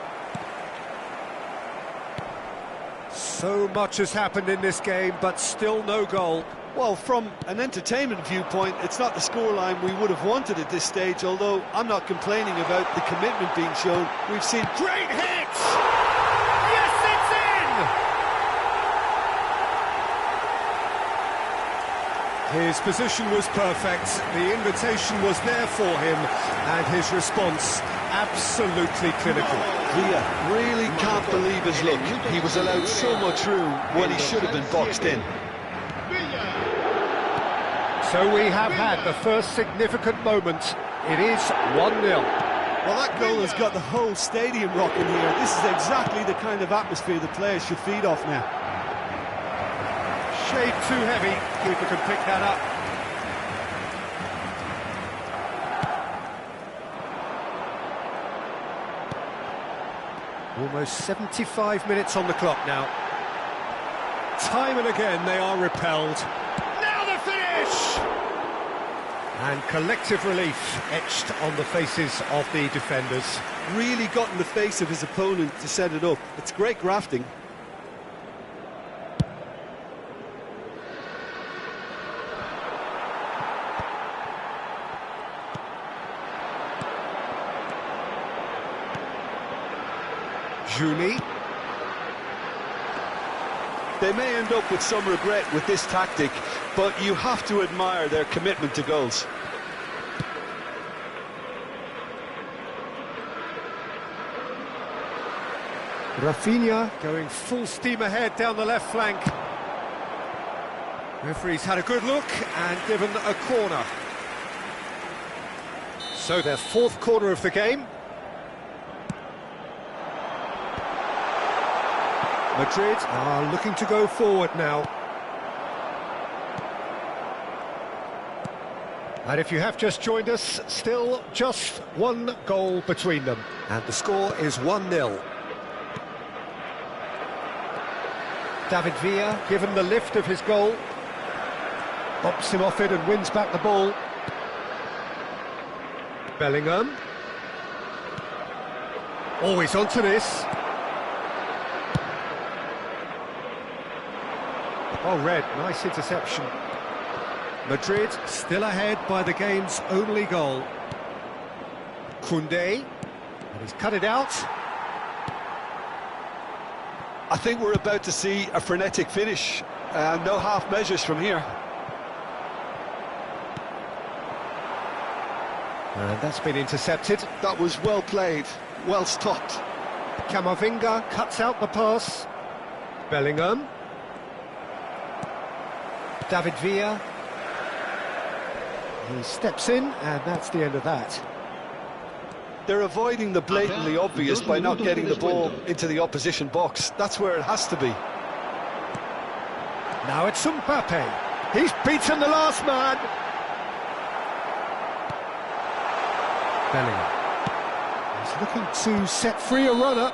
So much has happened in this game, but still no goal. Well, from an entertainment viewpoint, it's not the scoreline we would have wanted at this stage, although I'm not complaining about the commitment being shown. We've seen Great hit! Yes, it's in! His position was perfect, the invitation was there for him, and his response absolutely clinical. Villa really can't believe his luck. He was allowed so much room when he should have been boxed in. So we have had the first significant moment. It is 1-0. Well, that goal has got the whole stadium rocking here. This is exactly the kind of atmosphere the players should feed off now. Shade too heavy. Keeper can pick that up. Almost 75 minutes on the clock now. Time and again they are repelled. Now the finish! And collective relief etched on the faces of the defenders. Really got in the face of his opponent to set it up. It's great grafting. Juni. They may end up with some regret with this tactic, but you have to admire their commitment to goals. Rafinha going full steam ahead down the left flank. Referee's had a good look and given a corner. So their fourth corner of the game. Madrid are looking to go forward now. And if you have just joined us, still just one goal between them. And the score is 1-0. David Villa, given the lift of his goal, bops him off it and wins back the ball. Bellingham. Always onto this. Oh, Red, nice interception. Madrid still ahead by the game's only goal. Koundé, and he's cut it out. I think we're about to see a frenetic finish. No half measures from here. And that's been intercepted. That was well played, well stopped. Camavinga cuts out the pass. Bellingham. David Villa. He steps in, and that's the end of that. They're avoiding the blatantly obvious by not getting the ball into the opposition box. That's where it has to be. Now it's Mbappe. He's beaten the last man. Bellingham. He's looking to set free a runner.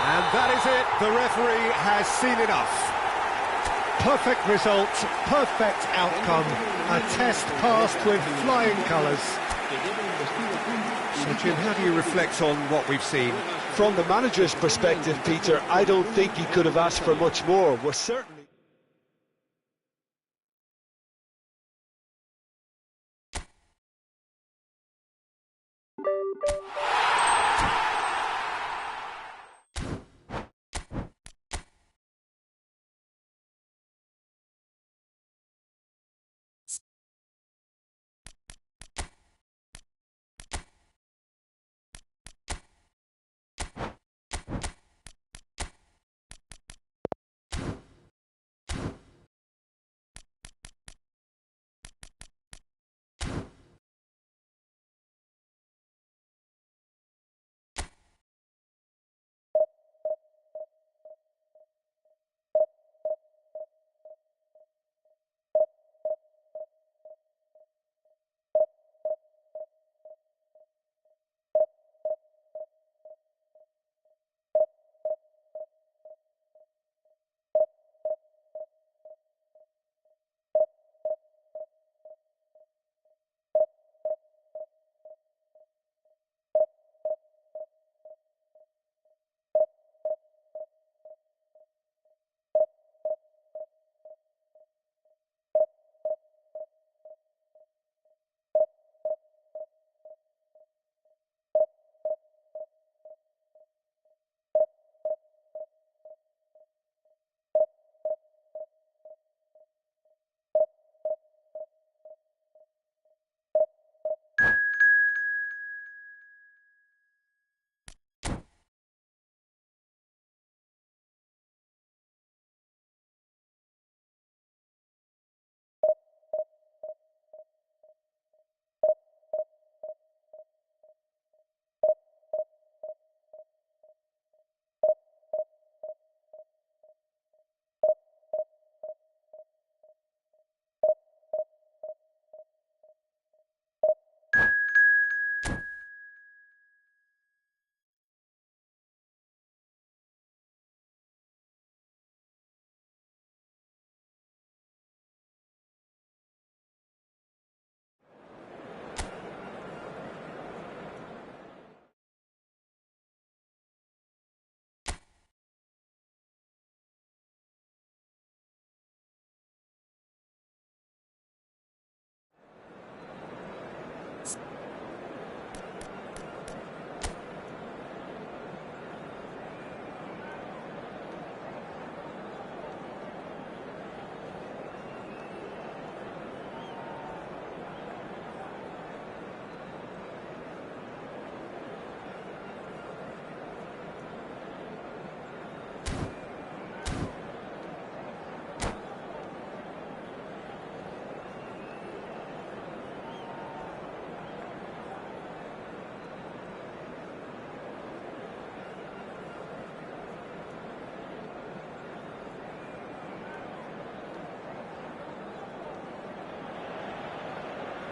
And that is it. The referee has seen enough. Perfect result, perfect outcome. A test passed with flying colours. So, Jim, how do you reflect on what we've seen? From the manager's perspective, Peter, I don't think he could have asked for much more. We're certainly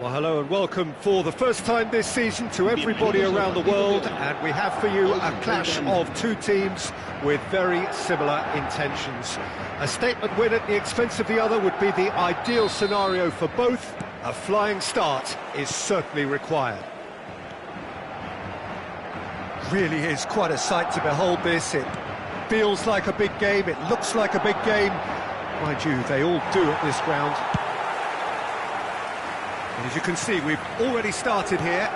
Well, hello and welcome for the first time this season to everybody around the world, and we have for you a clash of two teams with very similar intentions. A statement win at the expense of the other would be the ideal scenario for both. A flying start is certainly required. Really is quite a sight to behold this. It feels like a big game, it looks like a big game. Mind you, they all do at this ground. And as you can see, we've already started here.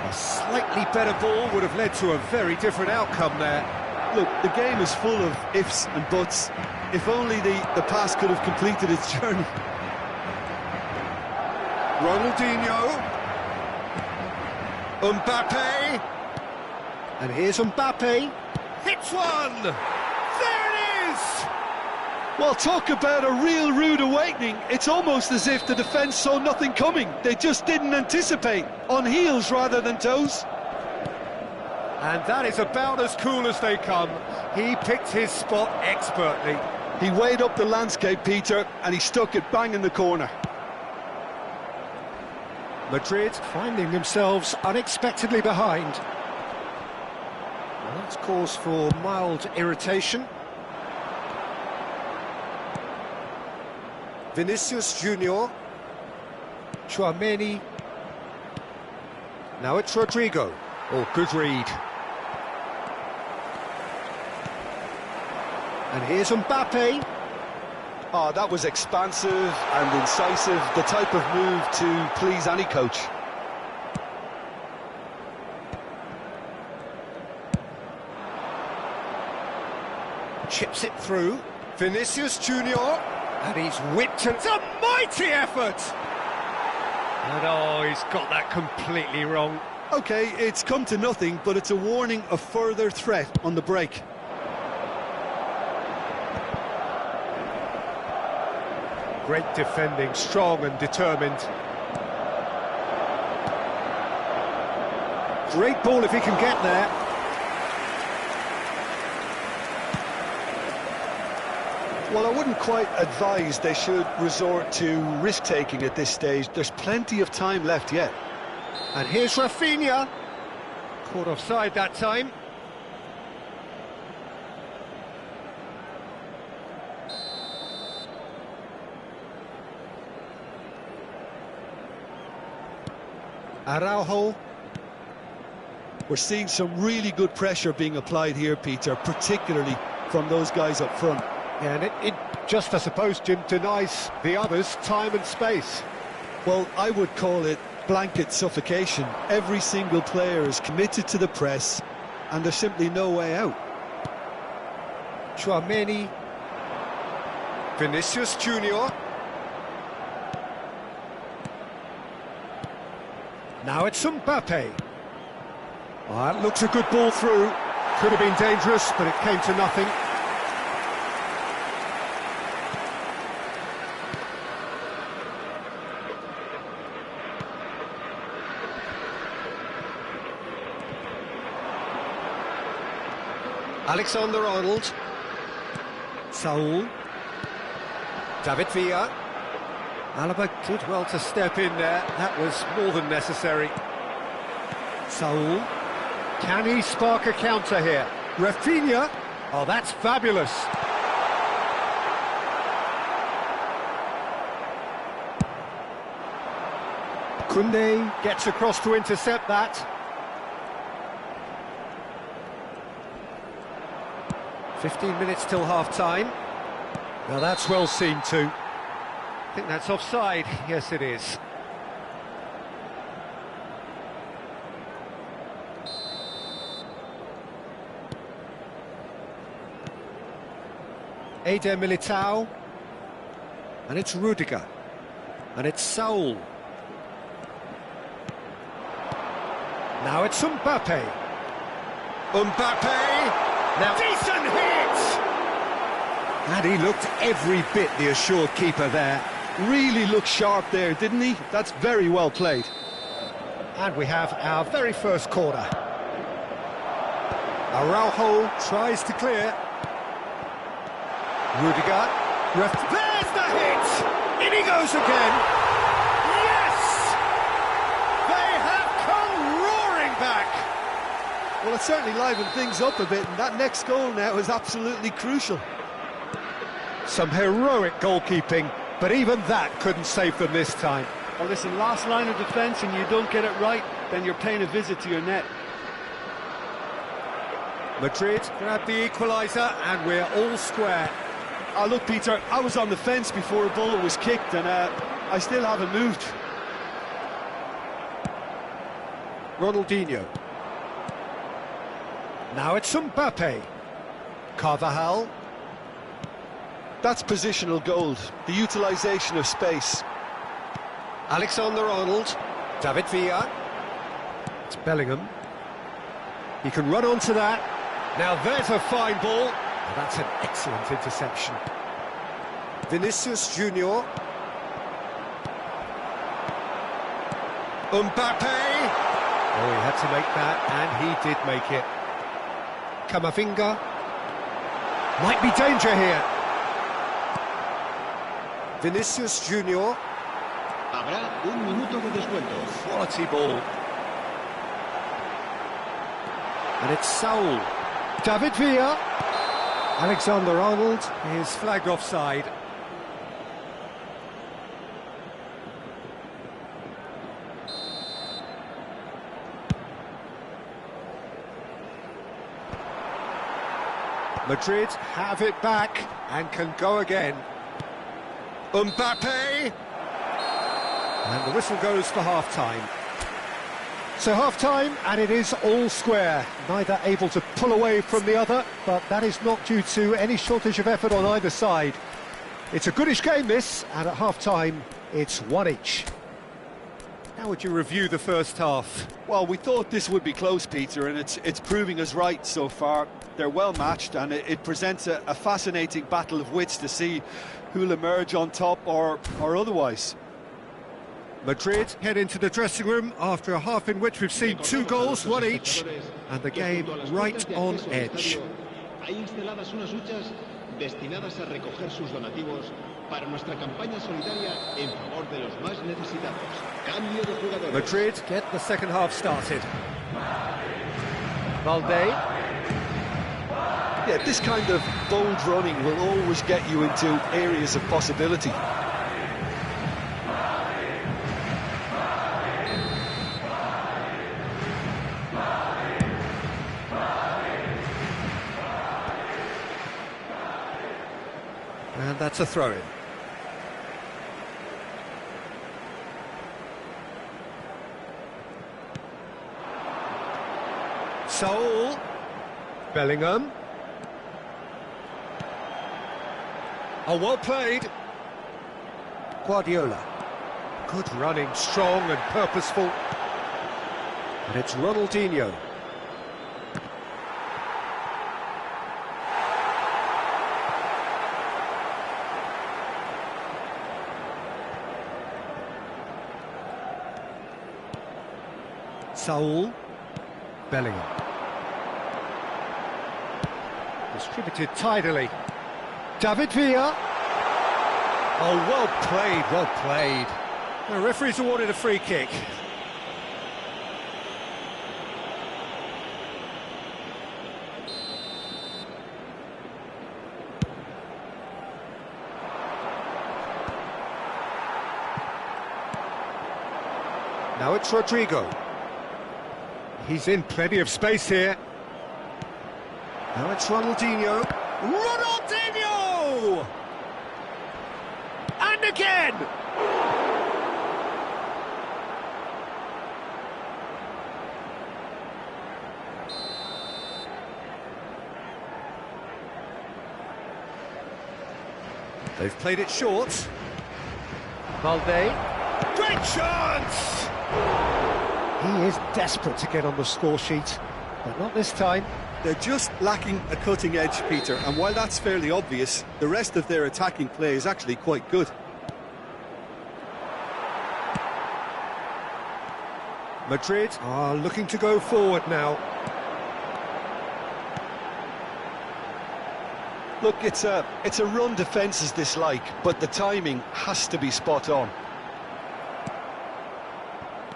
A slightly better ball would have led to a very different outcome there. Look, the game is full of ifs and buts. If only the pass could have completed its journey. Ronaldinho. Mbappe. And here's Mbappe. Hits one! There it is! Well, talk about a real rude awakening. It's almost as if the defence saw nothing coming. They just didn't anticipate. On heels rather than toes. And that is about as cool as they come. He picked his spot expertly. He weighed up the landscape, Peter, and he stuck it bang in the corner. Madrid finding themselves unexpectedly behind. Well, that's cause for mild irritation. Vinicius Junior. Tchouaméni. Now it's Rodrigo. Oh, good read. And here's Mbappe. Oh, that was expansive and incisive, the type of move to please any coach. Chips it through. Vinicius Junior. And he's whipped it. It's a mighty effort! And oh, he's got that completely wrong. OK, it's come to nothing, but it's a warning of further threat on the break. Great defending, strong and determined. Great ball if he can get there. Well, I wouldn't quite advise they should resort to risk-taking at this stage. There's plenty of time left yet. And here's Rafinha. Caught offside that time. Araujo. We're seeing some really good pressure being applied here, Peter, particularly from those guys up front. Yeah, and it just, I suppose, Jim, denies the others time and space. Well, I would call it blanket suffocation. Every single player is committed to the press, and there's simply no way out. Tchouaméni. Vinicius Junior. Now it's Mbappe. Oh, that looks a good ball through. Could have been dangerous, but it came to nothing. Alexander-Arnold. Saul. David Villa. Alaba did well to step in there. That was more than necessary. Saul. Can he spark a counter here? Rafinha. Oh, that's fabulous. Koundé gets across to intercept that. 15 minutes till half-time. Now that's well seen too. I think that's offside. Yes, it is. Eder Militao. And it's Rudiger. And it's Saul. Now it's Mbappe. Mbappe! Now, decent hit! And he looked every bit the assured keeper there. Really looked sharp there, didn't he? That's very well played. And we have our very first corner. Araujo tries to clear. Rudiger. There's the hit! In he goes again. Yes! They have come roaring back. Well, it certainly livened things up a bit, and that next goal now is absolutely crucial. Some heroic goalkeeping, but even that couldn't save them this time. Well, listen, last line of defence and you don't get it right, then you're paying a visit to your net. Madrid grab the equaliser and we're all square. Oh, look, Peter, I was on the fence before a ball was kicked and I still haven't moved. Ronaldinho. Now it's Mbappe. Carvajal. That's positional gold, the utilisation of space. Alexander-Arnold. David Villa. It's Bellingham. He can run onto that. Now there's a fine ball. Oh, that's an excellent interception. Vinicius Junior. Mbappe. Oh, he had to make that, and he did make it. Camavinga. Might be danger here. Vinicius Junior. Habrá un minuto de descuento. Quality ball. And it's Saul. David Villa. Alexander-Arnold is flagged offside. Madrid have it back and can go again. Mbappe! And the whistle goes for half-time. So half-time, and it is all square. Neither able to pull away from the other, but that is not due to any shortage of effort on either side. It's a goodish game, this, and at half-time, it's one each. How would you review the first half? Well, we thought this would be close, Peter, and it's proving us right so far. They're well matched, and it presents a fascinating battle of wits to see who'll emerge on top or otherwise. Madrid head into the dressing room after a half in which we've seen 2 goals, one each, and the game right on edge. Hay instaladas unas huchas destinadas a recoger sus donativos para nuestra campaña solidaria en favor de los más necesitados. Cambio de jugadores. Madrid get the second half started. Valde. Yeah, this kind of bold running will always get you into areas of possibility. And that's a throw-in. Saul. Bellingham. Oh, well played. Guardiola. Good running, strong and purposeful. And it's Ronaldinho. Saul. Bellingham. Distributed tidily. David Villa. Oh, well played, well played. The referee's awarded a free kick. Now it's Rodrigo. He's in plenty of space here. Now it's Ronaldinho. Ronaldinho! And again! They've played it short. Valde. Great chance! He is desperate to get on the score sheet, but not this time. They're just lacking a cutting edge, Peter, and while that's fairly obvious, the rest of their attacking play is actually quite good. Madrid are looking to go forward now. Look, it's a run defence's dislike, but the timing has to be spot on.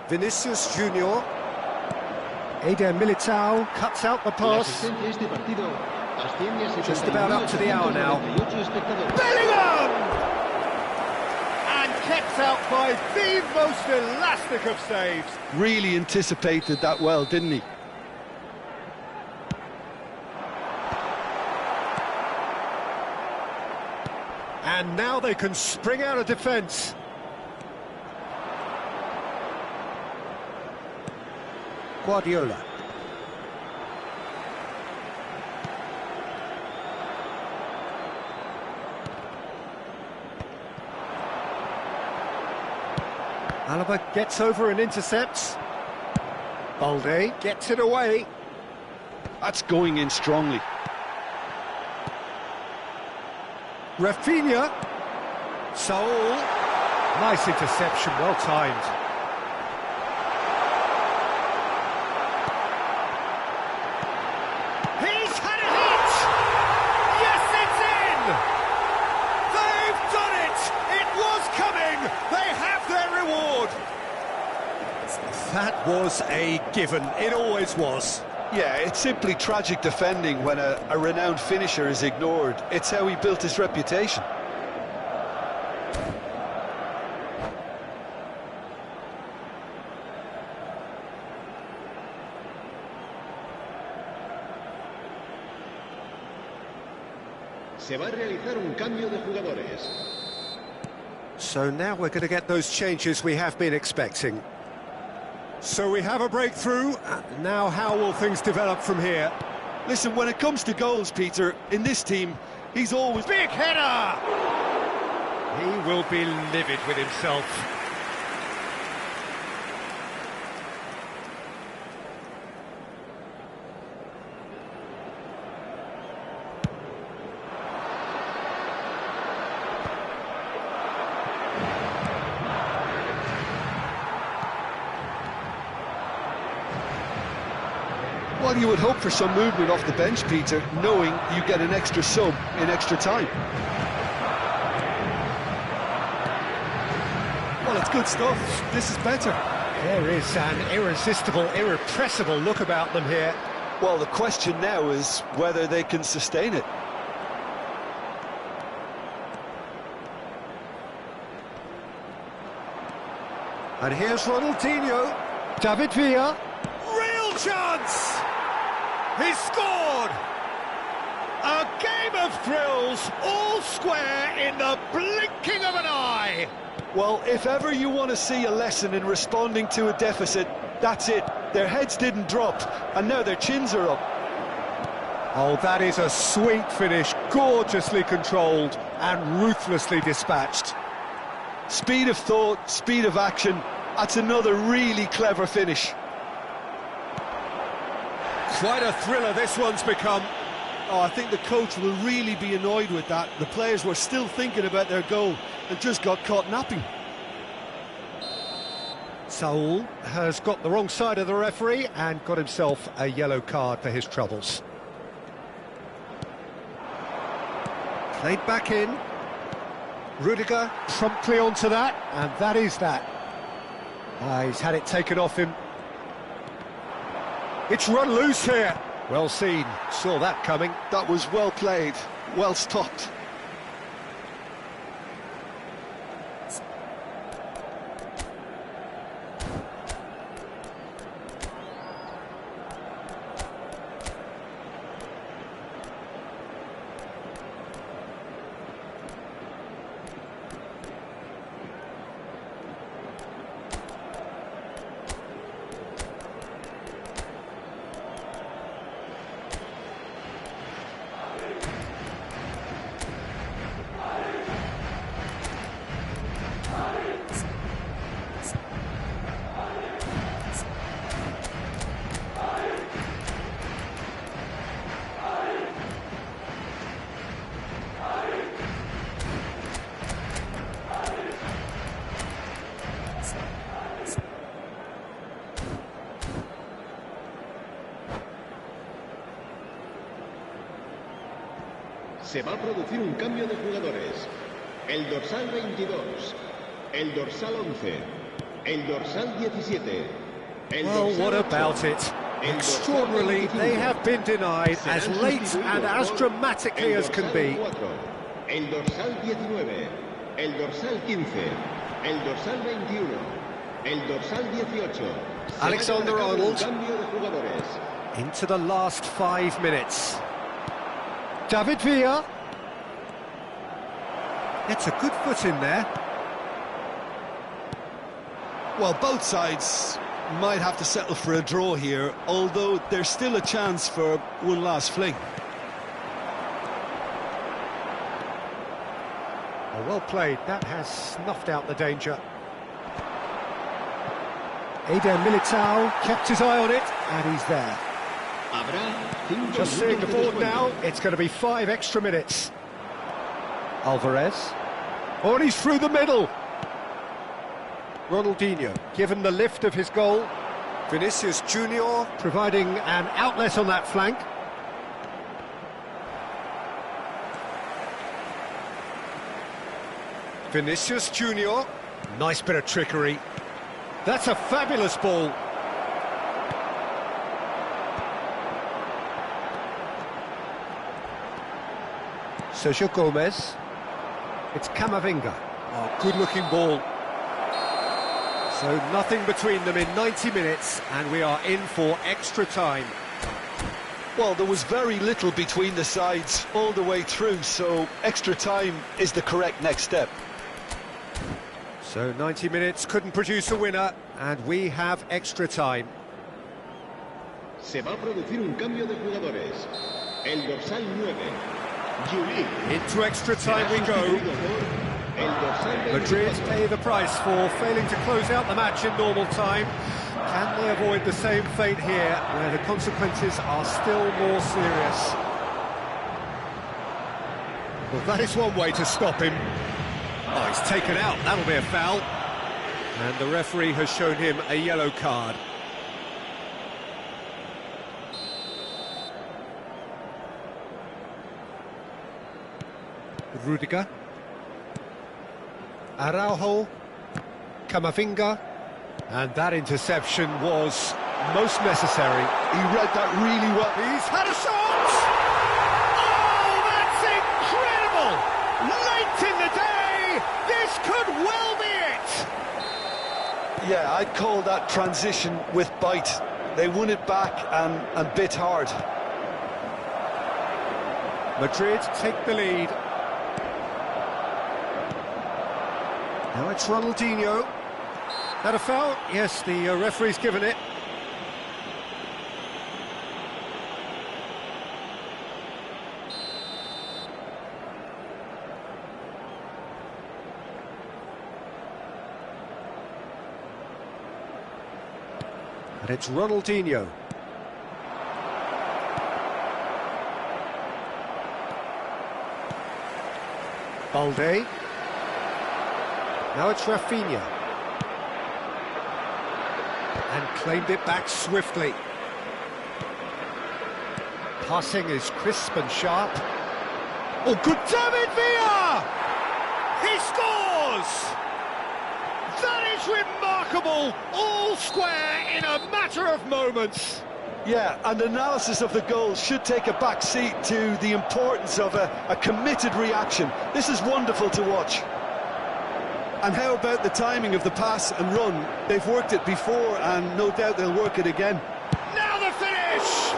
Vinicius Junior. Eder Militao cuts out the pass. Just about up to the hour now. Bellingham! And kept out by the most elastic of saves. Really anticipated that well, didn't he? And now they can spring out of defence. Guardiola. Alaba gets over and intercepts. Balde gets it away. That's going in strongly. Rafinha. Saul. Nice interception, well timed. He's had a hit! Yes, it's in! They've done it! It was coming! They have their reward! That was a given. It always was. Yeah, it's simply tragic defending when a renowned finisher is ignored. It's how he built his reputation. Se va a realizar un cambio de jugadores. So now we're going to get those changes we have been expecting. So we have a breakthrough. Now how will things develop from here? Listen, when it comes to goals, Peter, in this team, he's always... Big header! He will be livid with himself. Well, you would hope for some movement off the bench, Peter, knowing you get an extra sub in extra time. Well, it's good stuff. This is better. There is an irresistible, irrepressible look about them here. Well, the question now is whether they can sustain it. And here's Ronaldinho. David Villa. Real chance! He scored! A game of thrills, all square in the blinking of an eye. Well, if ever you want to see a lesson in responding to a deficit, that's it. Their heads didn't drop, and now their chins are up. Oh, that is a sweet finish, gorgeously controlled and ruthlessly dispatched. Speed of thought, speed of action, that's another really clever finish. Quite a thriller this one's become. Oh, I think the coach will really be annoyed with that. The players were still thinking about their goal and just got caught napping. Saul has got the wrong side of the referee and got himself a yellow card for his troubles. Played back in. Rudiger promptly onto that, and that is that. He's had it taken off him. It's run loose here. Well seen, saw that coming. That was well played, well stopped. Se va a producir un cambio de jugadores. El dorsal 22, el dorsal 11, el dorsal 17. Well, what about it? Extraordinarily, they have been denied as late and as dramatically as can be. El dorsal 19, el dorsal 15, el dorsal 21, el dorsal 18. Alexander-Arnold Cambio de jugadores. into the last 5 minutes. David Villa. It's a good foot in there. Well, both sides might have to settle for a draw here, although there's still a chance for one last fling. Oh, well played. That has snuffed out the danger. Eder Militao kept his eye on it, and he's there. Just seeing the board now, it's going to be 5 extra minutes. Alvarez. Oh, and he's through the middle. Ronaldinho, given the lift of his goal. Vinicius Junior providing an outlet on that flank. Vinicius Junior. Nice bit of trickery. That's a fabulous ball. Sergio Gomez. It's Camavinga. Oh, good-looking ball. So nothing between them in 90 minutes, and we are in for extra time. Well, there was very little between the sides all the way through, so extra time is the correct next step. So 90 minutes couldn't produce a winner, and we have extra time. Se va a producir un cambio de jugadores. El dorsal 9, Juli. Into extra time we go. Madrid pay the price for failing to close out the match in normal time. Can they avoid the same fate here, where the consequences are still more serious? Well, that is one way to stop him. Oh, he's taken out. That'll be a foul. And the referee has shown him a yellow card. Rudiger. Araujo. Camavinga. And that interception was most necessary. He read that really well. He's had a shot! Oh, that's incredible! Late in the day, this could well be it! Yeah, I'd call that transition with bite. They won it back and bit hard. Madrid take the lead. Now it's Ronaldinho. That a foul? Yes, the referee's given it. And it's Ronaldinho. Balde. Now it's Rafinha. And claimed it back swiftly. Passing is crisp and sharp. Oh, good David Villa! He scores! That is remarkable! All square in a matter of moments. Yeah, and analysis of the goal should take a back seat to the importance of a committed reaction. This is wonderful to watch. And how about the timing of the pass and run? They've worked it before, and no doubt they'll work it again. Now the finish!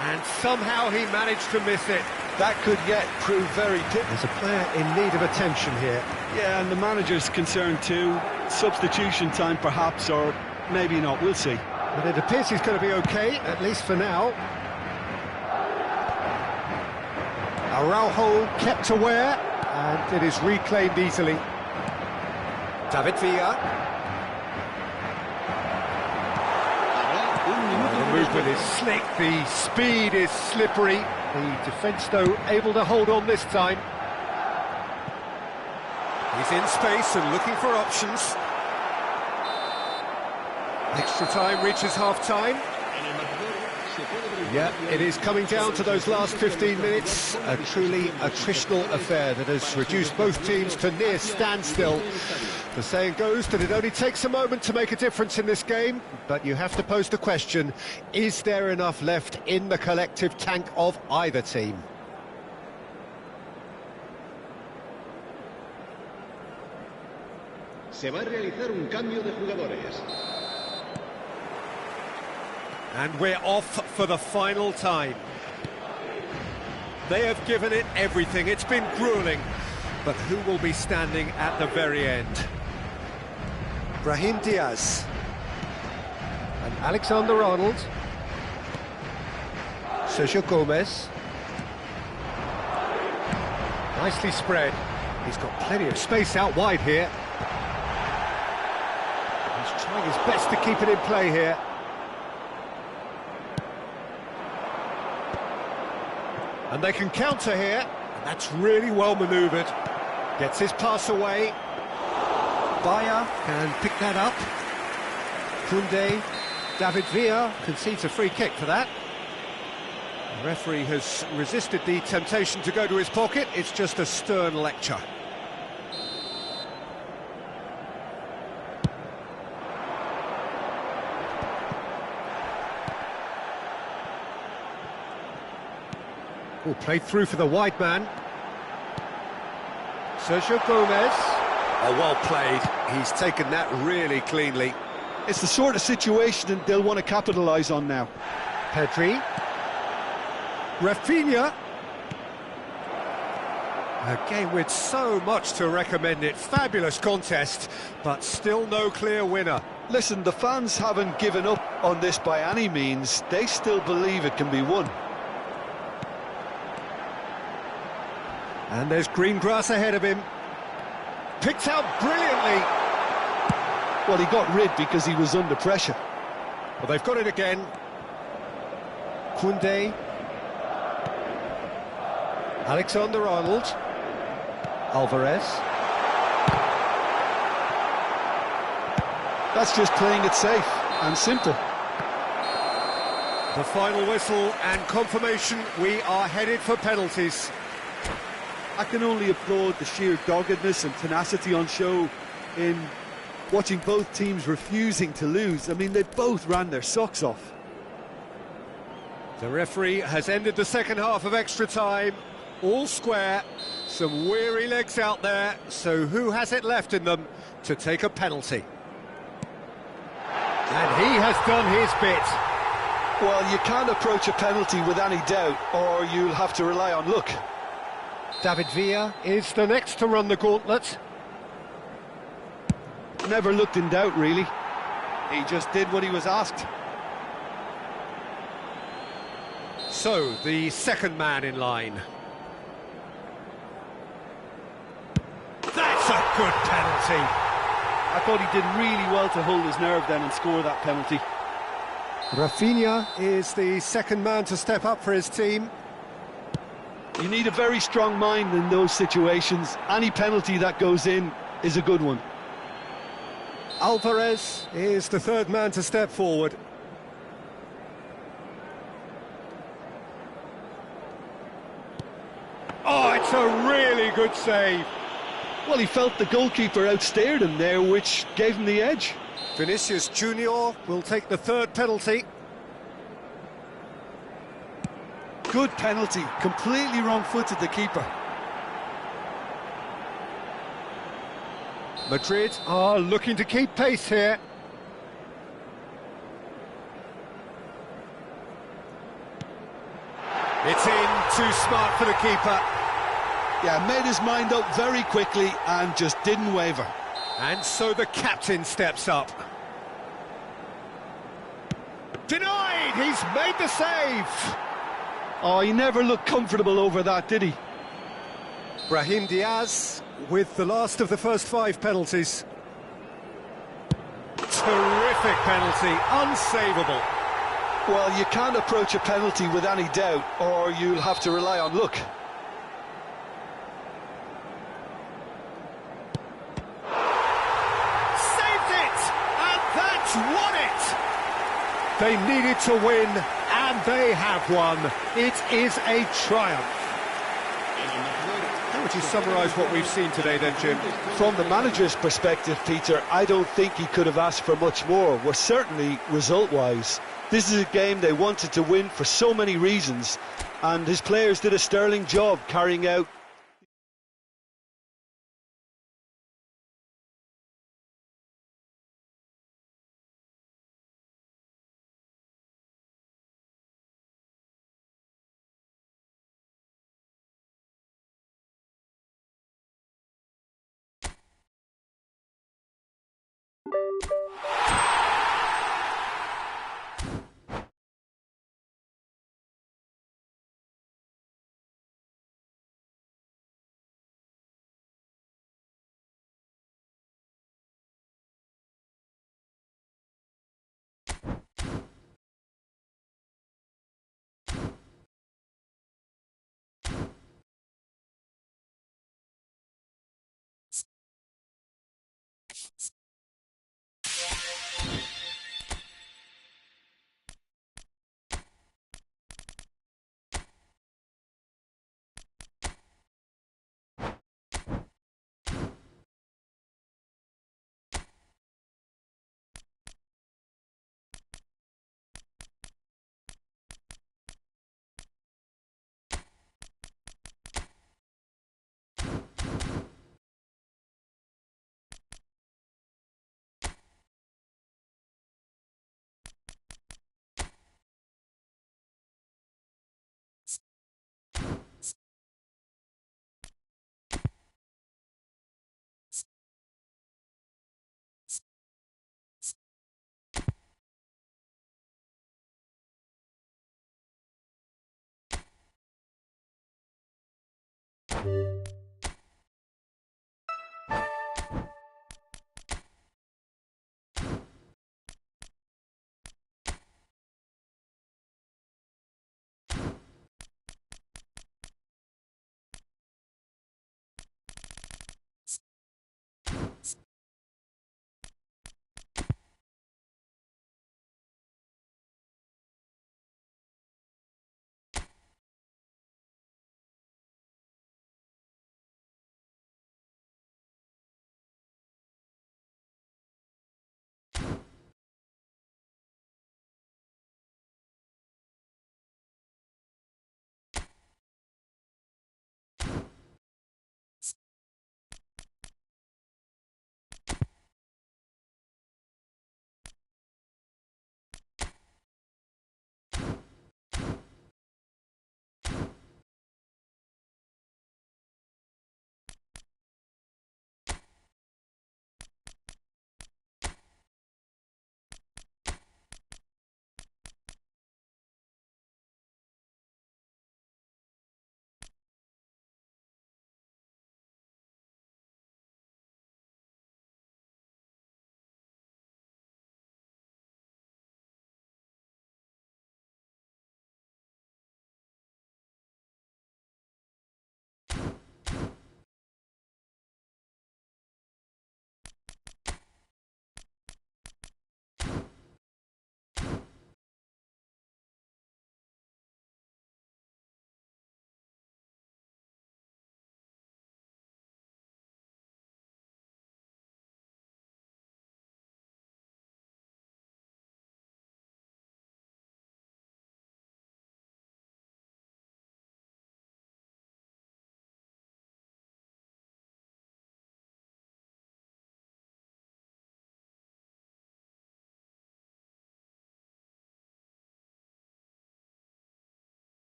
And somehow he managed to miss it. That could yet prove very difficult. There's a player in need of attention here. Yeah, and the manager's concerned too. Substitution time perhaps, or maybe not, we'll see. But it appears he's going to be okay, at least for now. Araujo kept aware, and it is reclaimed easily. David Villa. The movement is slick, the speed is slippery. The defence, though, able to hold on this time. He's in space and looking for options. Extra time reaches half-time. Yeah, it is coming down to those last 15 minutes. A truly attritional affair that has reduced both teams to near standstill. The saying goes that it only takes a moment to make a difference in this game, but you have to pose the question, is there enough left in the collective tank of either team? Se va a realizar un cambio de jugadores. And we're off for the final time. They have given it everything. It's been gruelling. But who will be standing at the very end? Brahim Diaz. And Alexander-Arnold. Sergio Gomez. Nicely spread. He's got plenty of space out wide here. He's trying his best to keep it in play here. And they can counter here, and that's really well manoeuvred. Gets his pass away. Bayer can pick that up. Koundé, David Villa concedes a free kick for that. The referee has resisted the temptation to go to his pocket. It's just a stern lecture. Oh, played through for the wide man. Sergio Gomez. Oh, well played. He's taken that really cleanly. It's the sort of situation they'll want to capitalise on now. Pedri. Rafinha. A game with so much to recommend it. Fabulous contest, but still no clear winner. Listen, the fans haven't given up on this by any means. They still believe it can be won. And there's green grass ahead of him. Picked out brilliantly. Well, he got rid because he was under pressure. Well, they've got it again. Koundé. Alexander-Arnold. Alvarez. That's just playing it safe and simple. The final whistle and confirmation, we are headed for penalties. I can only applaud the sheer doggedness and tenacity on show in watching both teams refusing to lose. I mean, they both ran their socks off. The referee has ended the second half of extra time. All square, some weary legs out there, so who has it left in them to take a penalty? And he has done his bit. Well, you can't approach a penalty with any doubt, or you'll have to rely on luck. David Villa is the next to run the gauntlet. Never looked in doubt, really. He just did what he was asked. So, the second man in line. That's a good penalty. I thought he did really well to hold his nerve then and score that penalty. Rafinha is the second man to step up for his team. You need a very strong mind in those situations. Any penalty that goes in is a good one. Alvarez is the third man to step forward. Oh, it's a really good save. Well, he felt the goalkeeper outstared him there, which gave him the edge. Vinicius Junior will take the third penalty. Good penalty, completely wrong-footed the keeper. Madrid are looking to keep pace here. It's in, too smart for the keeper. Yeah, made his mind up very quickly and just didn't waver. And so the captain steps up. Denied! He's made the save! Oh, he never looked comfortable over that, did he? Brahim Diaz with the last of the first 5 penalties. Terrific penalty, unsavable. Well, you can't approach a penalty with any doubt, or you'll have to rely on luck. Saved it! And that's won it! They needed to win, And they have won. It is a triumph. How would you summarise what we've seen today then, Jim? From the manager's perspective, Peter, I don't think he could have asked for much more. Well, certainly result-wise. This is a game they wanted to win for so many reasons, and his players did a sterling job carrying out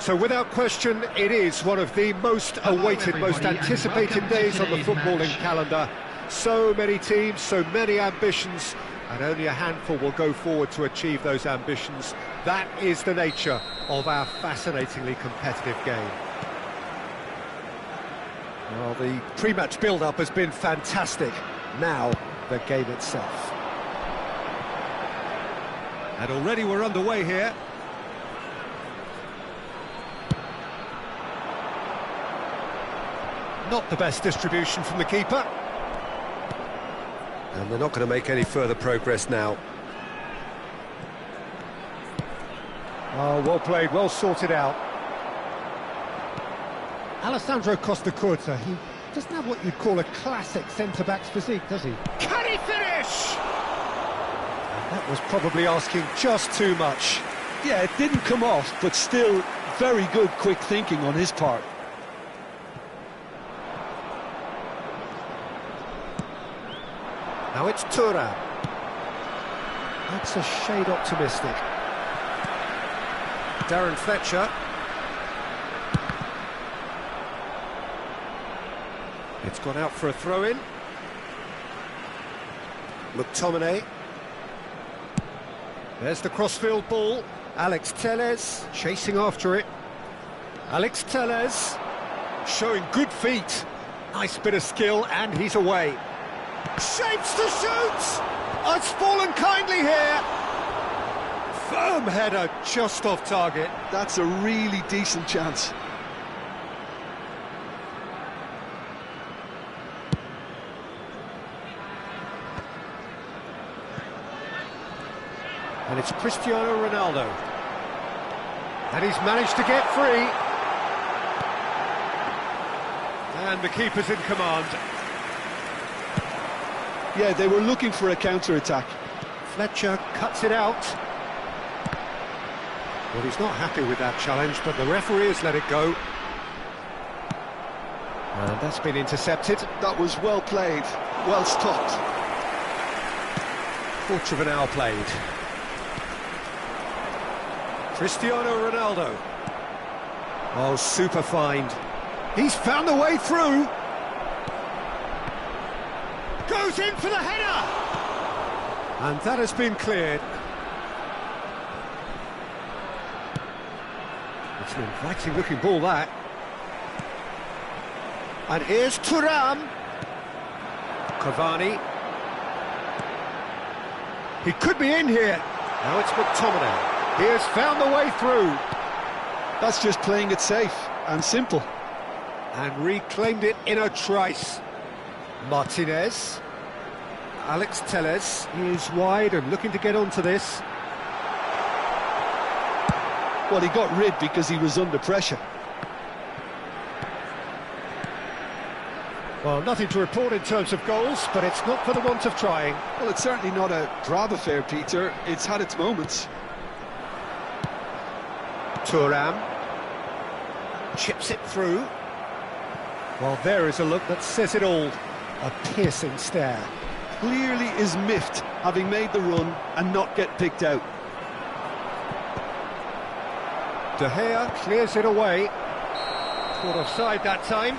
So without question, it is one of the most awaited, most anticipated days on the footballing calendar. So many teams, so many ambitions, and only a handful will go forward to achieve those ambitions. That is the nature of our fascinatingly competitive game. Well, the pre-match build-up has been fantastic. Now, the game itself. And already we're underway here. Not the best distribution from the keeper. And they're not going to make any further progress now. Oh, well played, well sorted out. Alessandro Costacurta, he doesn't have what you'd call a classic centre-back's physique, does he? Can he finish? And that was probably asking just too much. Yeah, it didn't come off, but still very good quick thinking on his part. Now it's Thuram. That's a shade optimistic. Darren Fletcher. It's gone out for a throw-in. McTominay. There's the crossfield ball. Alex Telles chasing after it. Alex Telles showing good feet. Nice bit of skill, and he's away. Shapes to shoot! Oh, it's fallen kindly here. Firm header just off target. That's a really decent chance. And it's Cristiano Ronaldo. And he's managed to get free. And the keeper's in command. Yeah, they were looking for a counter-attack. Fletcher cuts it out. Well, he's not happy with that challenge, but the referee has let it go. And that's been intercepted. That was well played, well stopped. Quarter of an hour played. Cristiano Ronaldo. Oh, super find. He's found the way through. Goes in for the header! And that has been cleared. It's an inviting looking ball, that. And here's Thuram. Cavani. He could be in here. Now it's McTominay. He has found the way through. That's just playing it safe and simple. And reclaimed it in a trice. Martinez. Alex Telles is wide and looking to get onto this. Well, he got rid because he was under pressure. Well, nothing to report in terms of goals, but it's not for the want of trying. Well, it's certainly not a drab affair, Peter. It's had its moments. Thuram chips it through. Well, there is a look that says it all. A piercing stare. Clearly is miffed, having made the run and not get picked out. De Gea clears it away. Caught offside that time.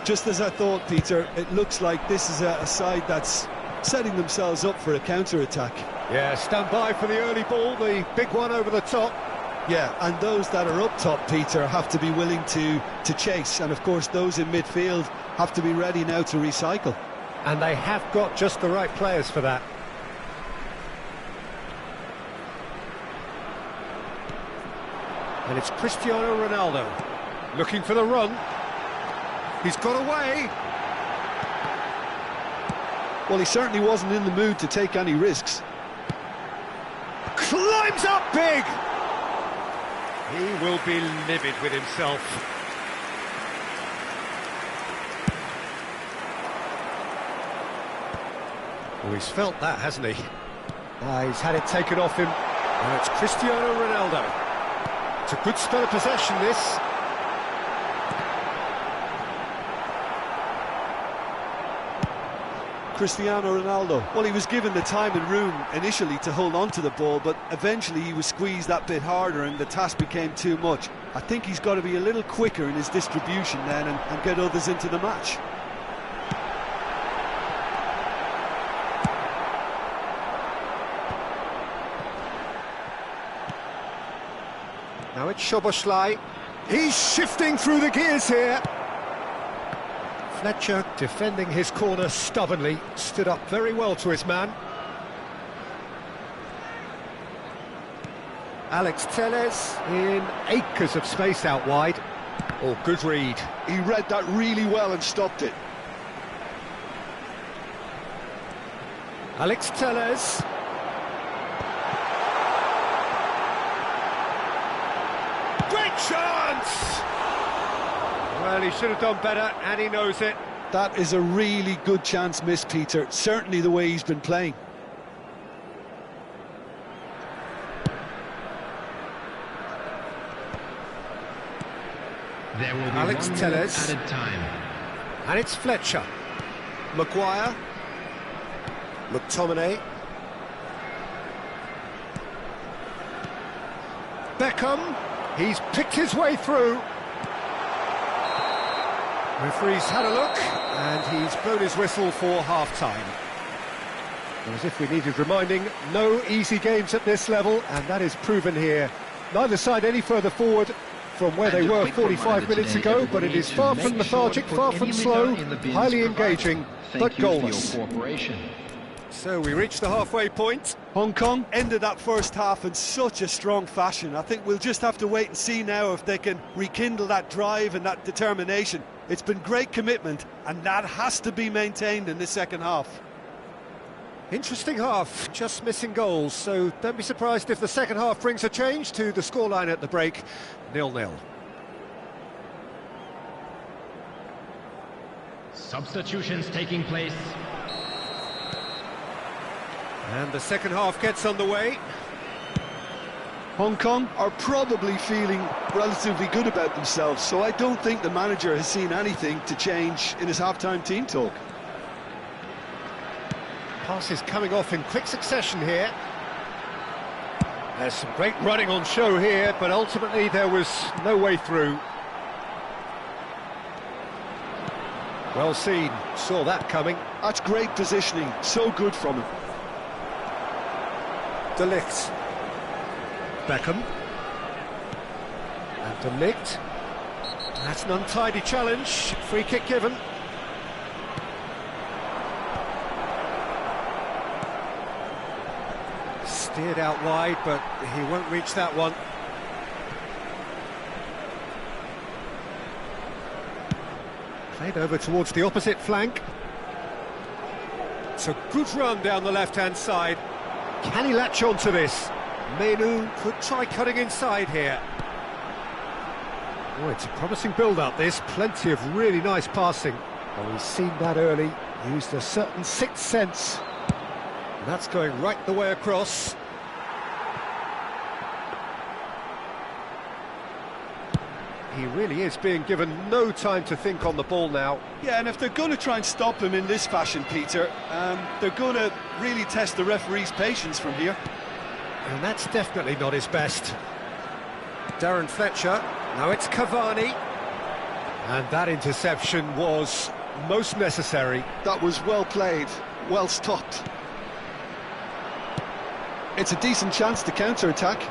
Just as I thought, Peter, it looks like this is a side that's setting themselves up for a counter-attack. Yeah, stand by for the early ball, the big one over the top. Yeah, and those that are up top, Peter, have to be willing to chase. And, of course, those in midfield have to be ready now to recycle. And they have got just the right players for that. And it's Cristiano Ronaldo looking for the run. He's got away. Well, he certainly wasn't in the mood to take any risks. Climbs up big. He will be livid with himself. Oh, he's felt that, hasn't he? He's had it taken off him. And it's Cristiano Ronaldo. It's a good spell of possession, this. Cristiano Ronaldo. Well, he was given the time and room initially to hold on to the ball, but eventually he was squeezed that bit harder and the task became too much. I think he's got to be a little quicker in his distribution then and get others into the match. Now it's Szoboszlai. He's shifting through the gears here. Fletcher defending his corner stubbornly, stood up very well to his man. Alex Telles in acres of space out wide. Oh, good read. He read that really well and stopped it. Alex Telles. Great chance! Well, he should have done better, and he knows it. That is a really good chance missed, Peter. Certainly the way he's been playing. There will be Alex 1 Telles. minute added time. And it's Fletcher. Maguire. McTominay. Beckham. He's picked his way through. Referee's had a look, and he's blown his whistle for half-time. As if we needed reminding, no easy games at this level, and that is proven here. Neither side any further forward from where they were 45 minutes ago, but it is far from lethargic, far from slow, highly engaging, but goalless. So we reach the halfway point. Hong Kong ended that first half in such a strong fashion. I think we'll just have to wait and see now if they can rekindle that drive and that determination. It's been great commitment, and that has to be maintained in the second half. Interesting half, just missing goals, so don't be surprised if the second half brings a change to the scoreline at the break, 0-0. Substitutions taking place. And the second half gets underway. Hong Kong are probably feeling relatively good about themselves, so I don't think the manager has seen anything to change in his half-time team talk. Passes coming off in quick succession here. There's some great running on show here, but ultimately there was no way through. Well seen, saw that coming. That's great positioning, so good from him. De Ligt. Beckham. And De Ligt. That's an untidy challenge, free kick given. Steered out wide, but he won't reach that one. Played over towards the opposite flank. It's a good run down the left-hand side. Can he latch on to this? Menu could try cutting inside here. Oh, it's a promising build-up, this. Plenty of really nice passing. Oh, he's seen that early. Used a certain sixth sense. And that's going right the way across. He really is being given no time to think on the ball now. Yeah, and if they're going to try and stop him in this fashion, Peter, they're going to really test the referee's patience from here. And that's definitely not his best. Darren Fletcher, now it's Cavani. And that interception was most necessary. That was well played, well stopped. It's a decent chance to counter-attack.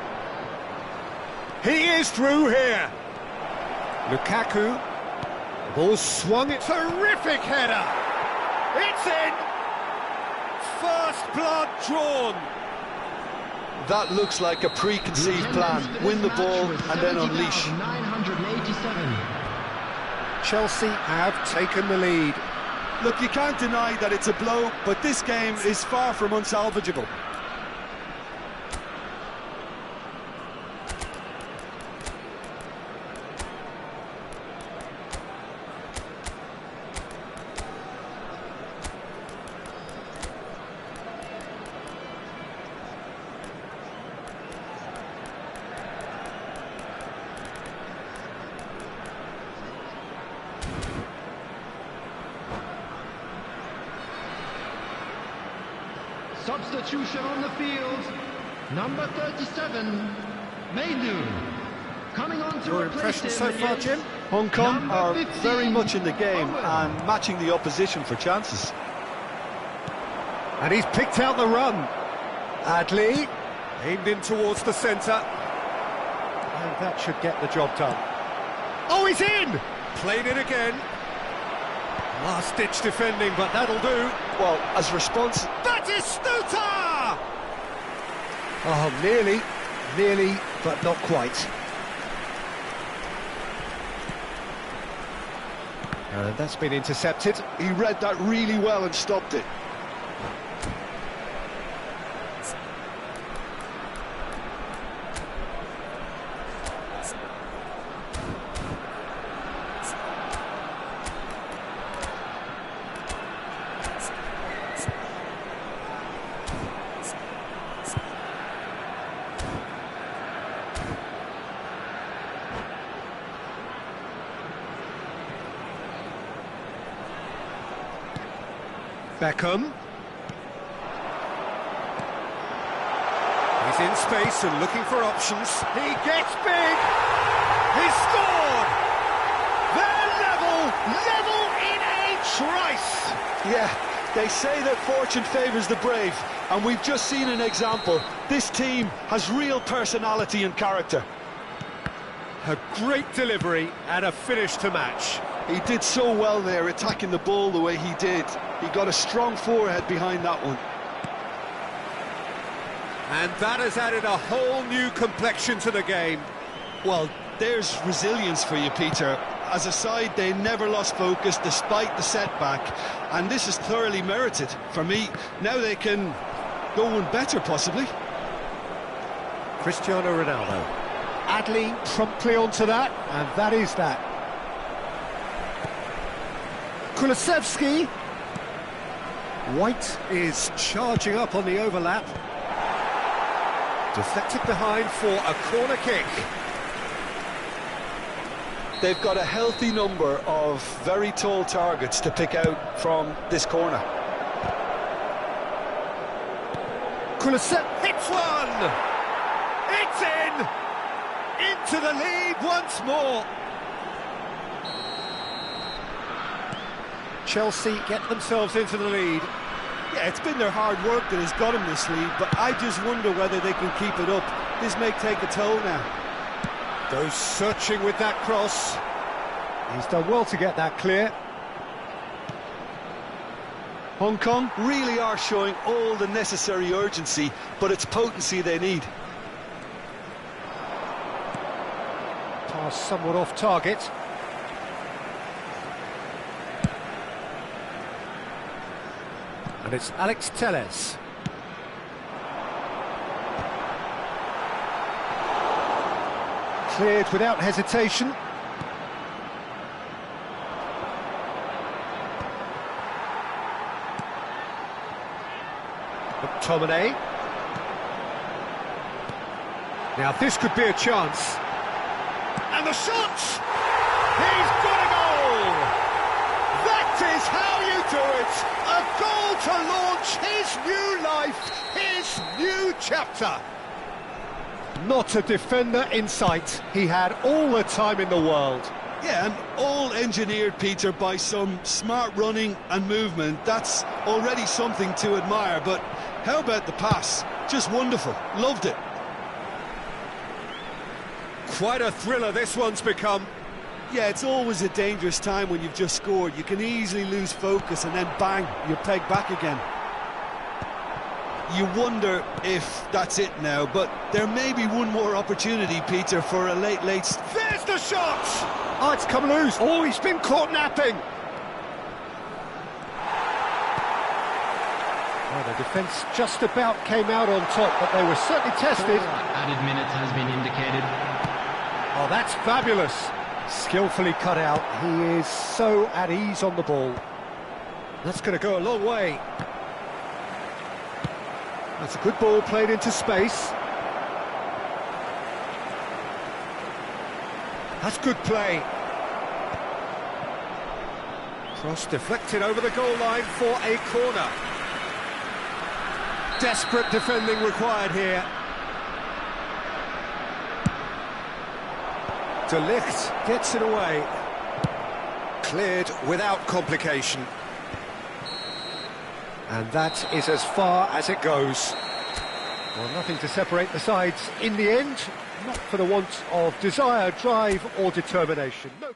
He is through here. Lukaku. The ball swung. It's a terrific header. It's in. First blood drawn. That looks like a preconceived plan. Win the ball and then unleash. 987. Chelsea have taken the lead. Look, you can't deny that it's a blow, but this game is far from unsalvageable. Substitution on the field. Number 37, MaJai517. Coming on to Your replace impression him so far, is Jim? Hong Kong number are 15, very much in the game Owen. and matching the opposition for chances. And he's picked out the run. Adley, aimed in towards the centre. And that should get the job done. Oh, he's in! Played it again. Last-ditch defending, but that'll do. Well, as response... That is Stuta! Oh, nearly, but not quite. And that's been intercepted. He read that really well and stopped it. Beckham. He's in space and looking for options. He gets big! He's scored! They're level in a trice! Yeah, they say that fortune favours the brave, and we've just seen an example. This team has real personality and character. A great delivery and a finish to match. He did so well there, attacking the ball the way he did. He got a strong forehead behind that one. And that has added a whole new complexion to the game. Well, there's resilience for you, Peter. As a side, they never lost focus despite the setback, and this is thoroughly merited. For me, now they can go one better, possibly. Cristiano Ronaldo. Adley promptly onto that, and that is that. Kulusevski. White is charging up on the overlap. Deflected behind for a corner kick. They've got a healthy number of very tall targets to pick out from this corner. Kulusevski hits one! It's in! Into the lead once more. Chelsea get themselves into the lead. Yeah, it's been their hard work that has got them this lead, but I just wonder whether they can keep it up. This may take a toll now. Goes searching with that cross. He's done well to get that clear. Hong Kong really are showing all the necessary urgency, but it's potency they need. Pass somewhat off target. And it's Alex Telles. Cleared without hesitation. McTominay. Now this could be a chance. And the shot! He's got a goal! That is how you do it! A goal to launch his new life, his new chapter. Not a defender in sight. He had all the time in the world. Yeah, and all engineered, Peter, by some smart running and movement. That's already something to admire, but how about the pass? Just wonderful. Loved it. Quite a thriller this one's become. Yeah, it's always a dangerous time when you've just scored. You can easily lose focus and then bang, you're pegged back again. You wonder if that's it now, but there may be one more opportunity, Peter, for a late... There's the shot! Oh, it's come loose. Oh, he's been caught napping. Well, the defence just about came out on top, but they were certainly tested. Added minutes has been indicated. Oh, that's fabulous. Skillfully cut out. He is so at ease on the ball. That's going to go a long way. That's a good ball played into space. That's good play. Cross deflected over the goal line for a corner. Desperate defending required here. De Ligt gets it away. Cleared without complication. And that is as far as it goes. Well, nothing to separate the sides in the end, not for the want of desire, drive or determination. No.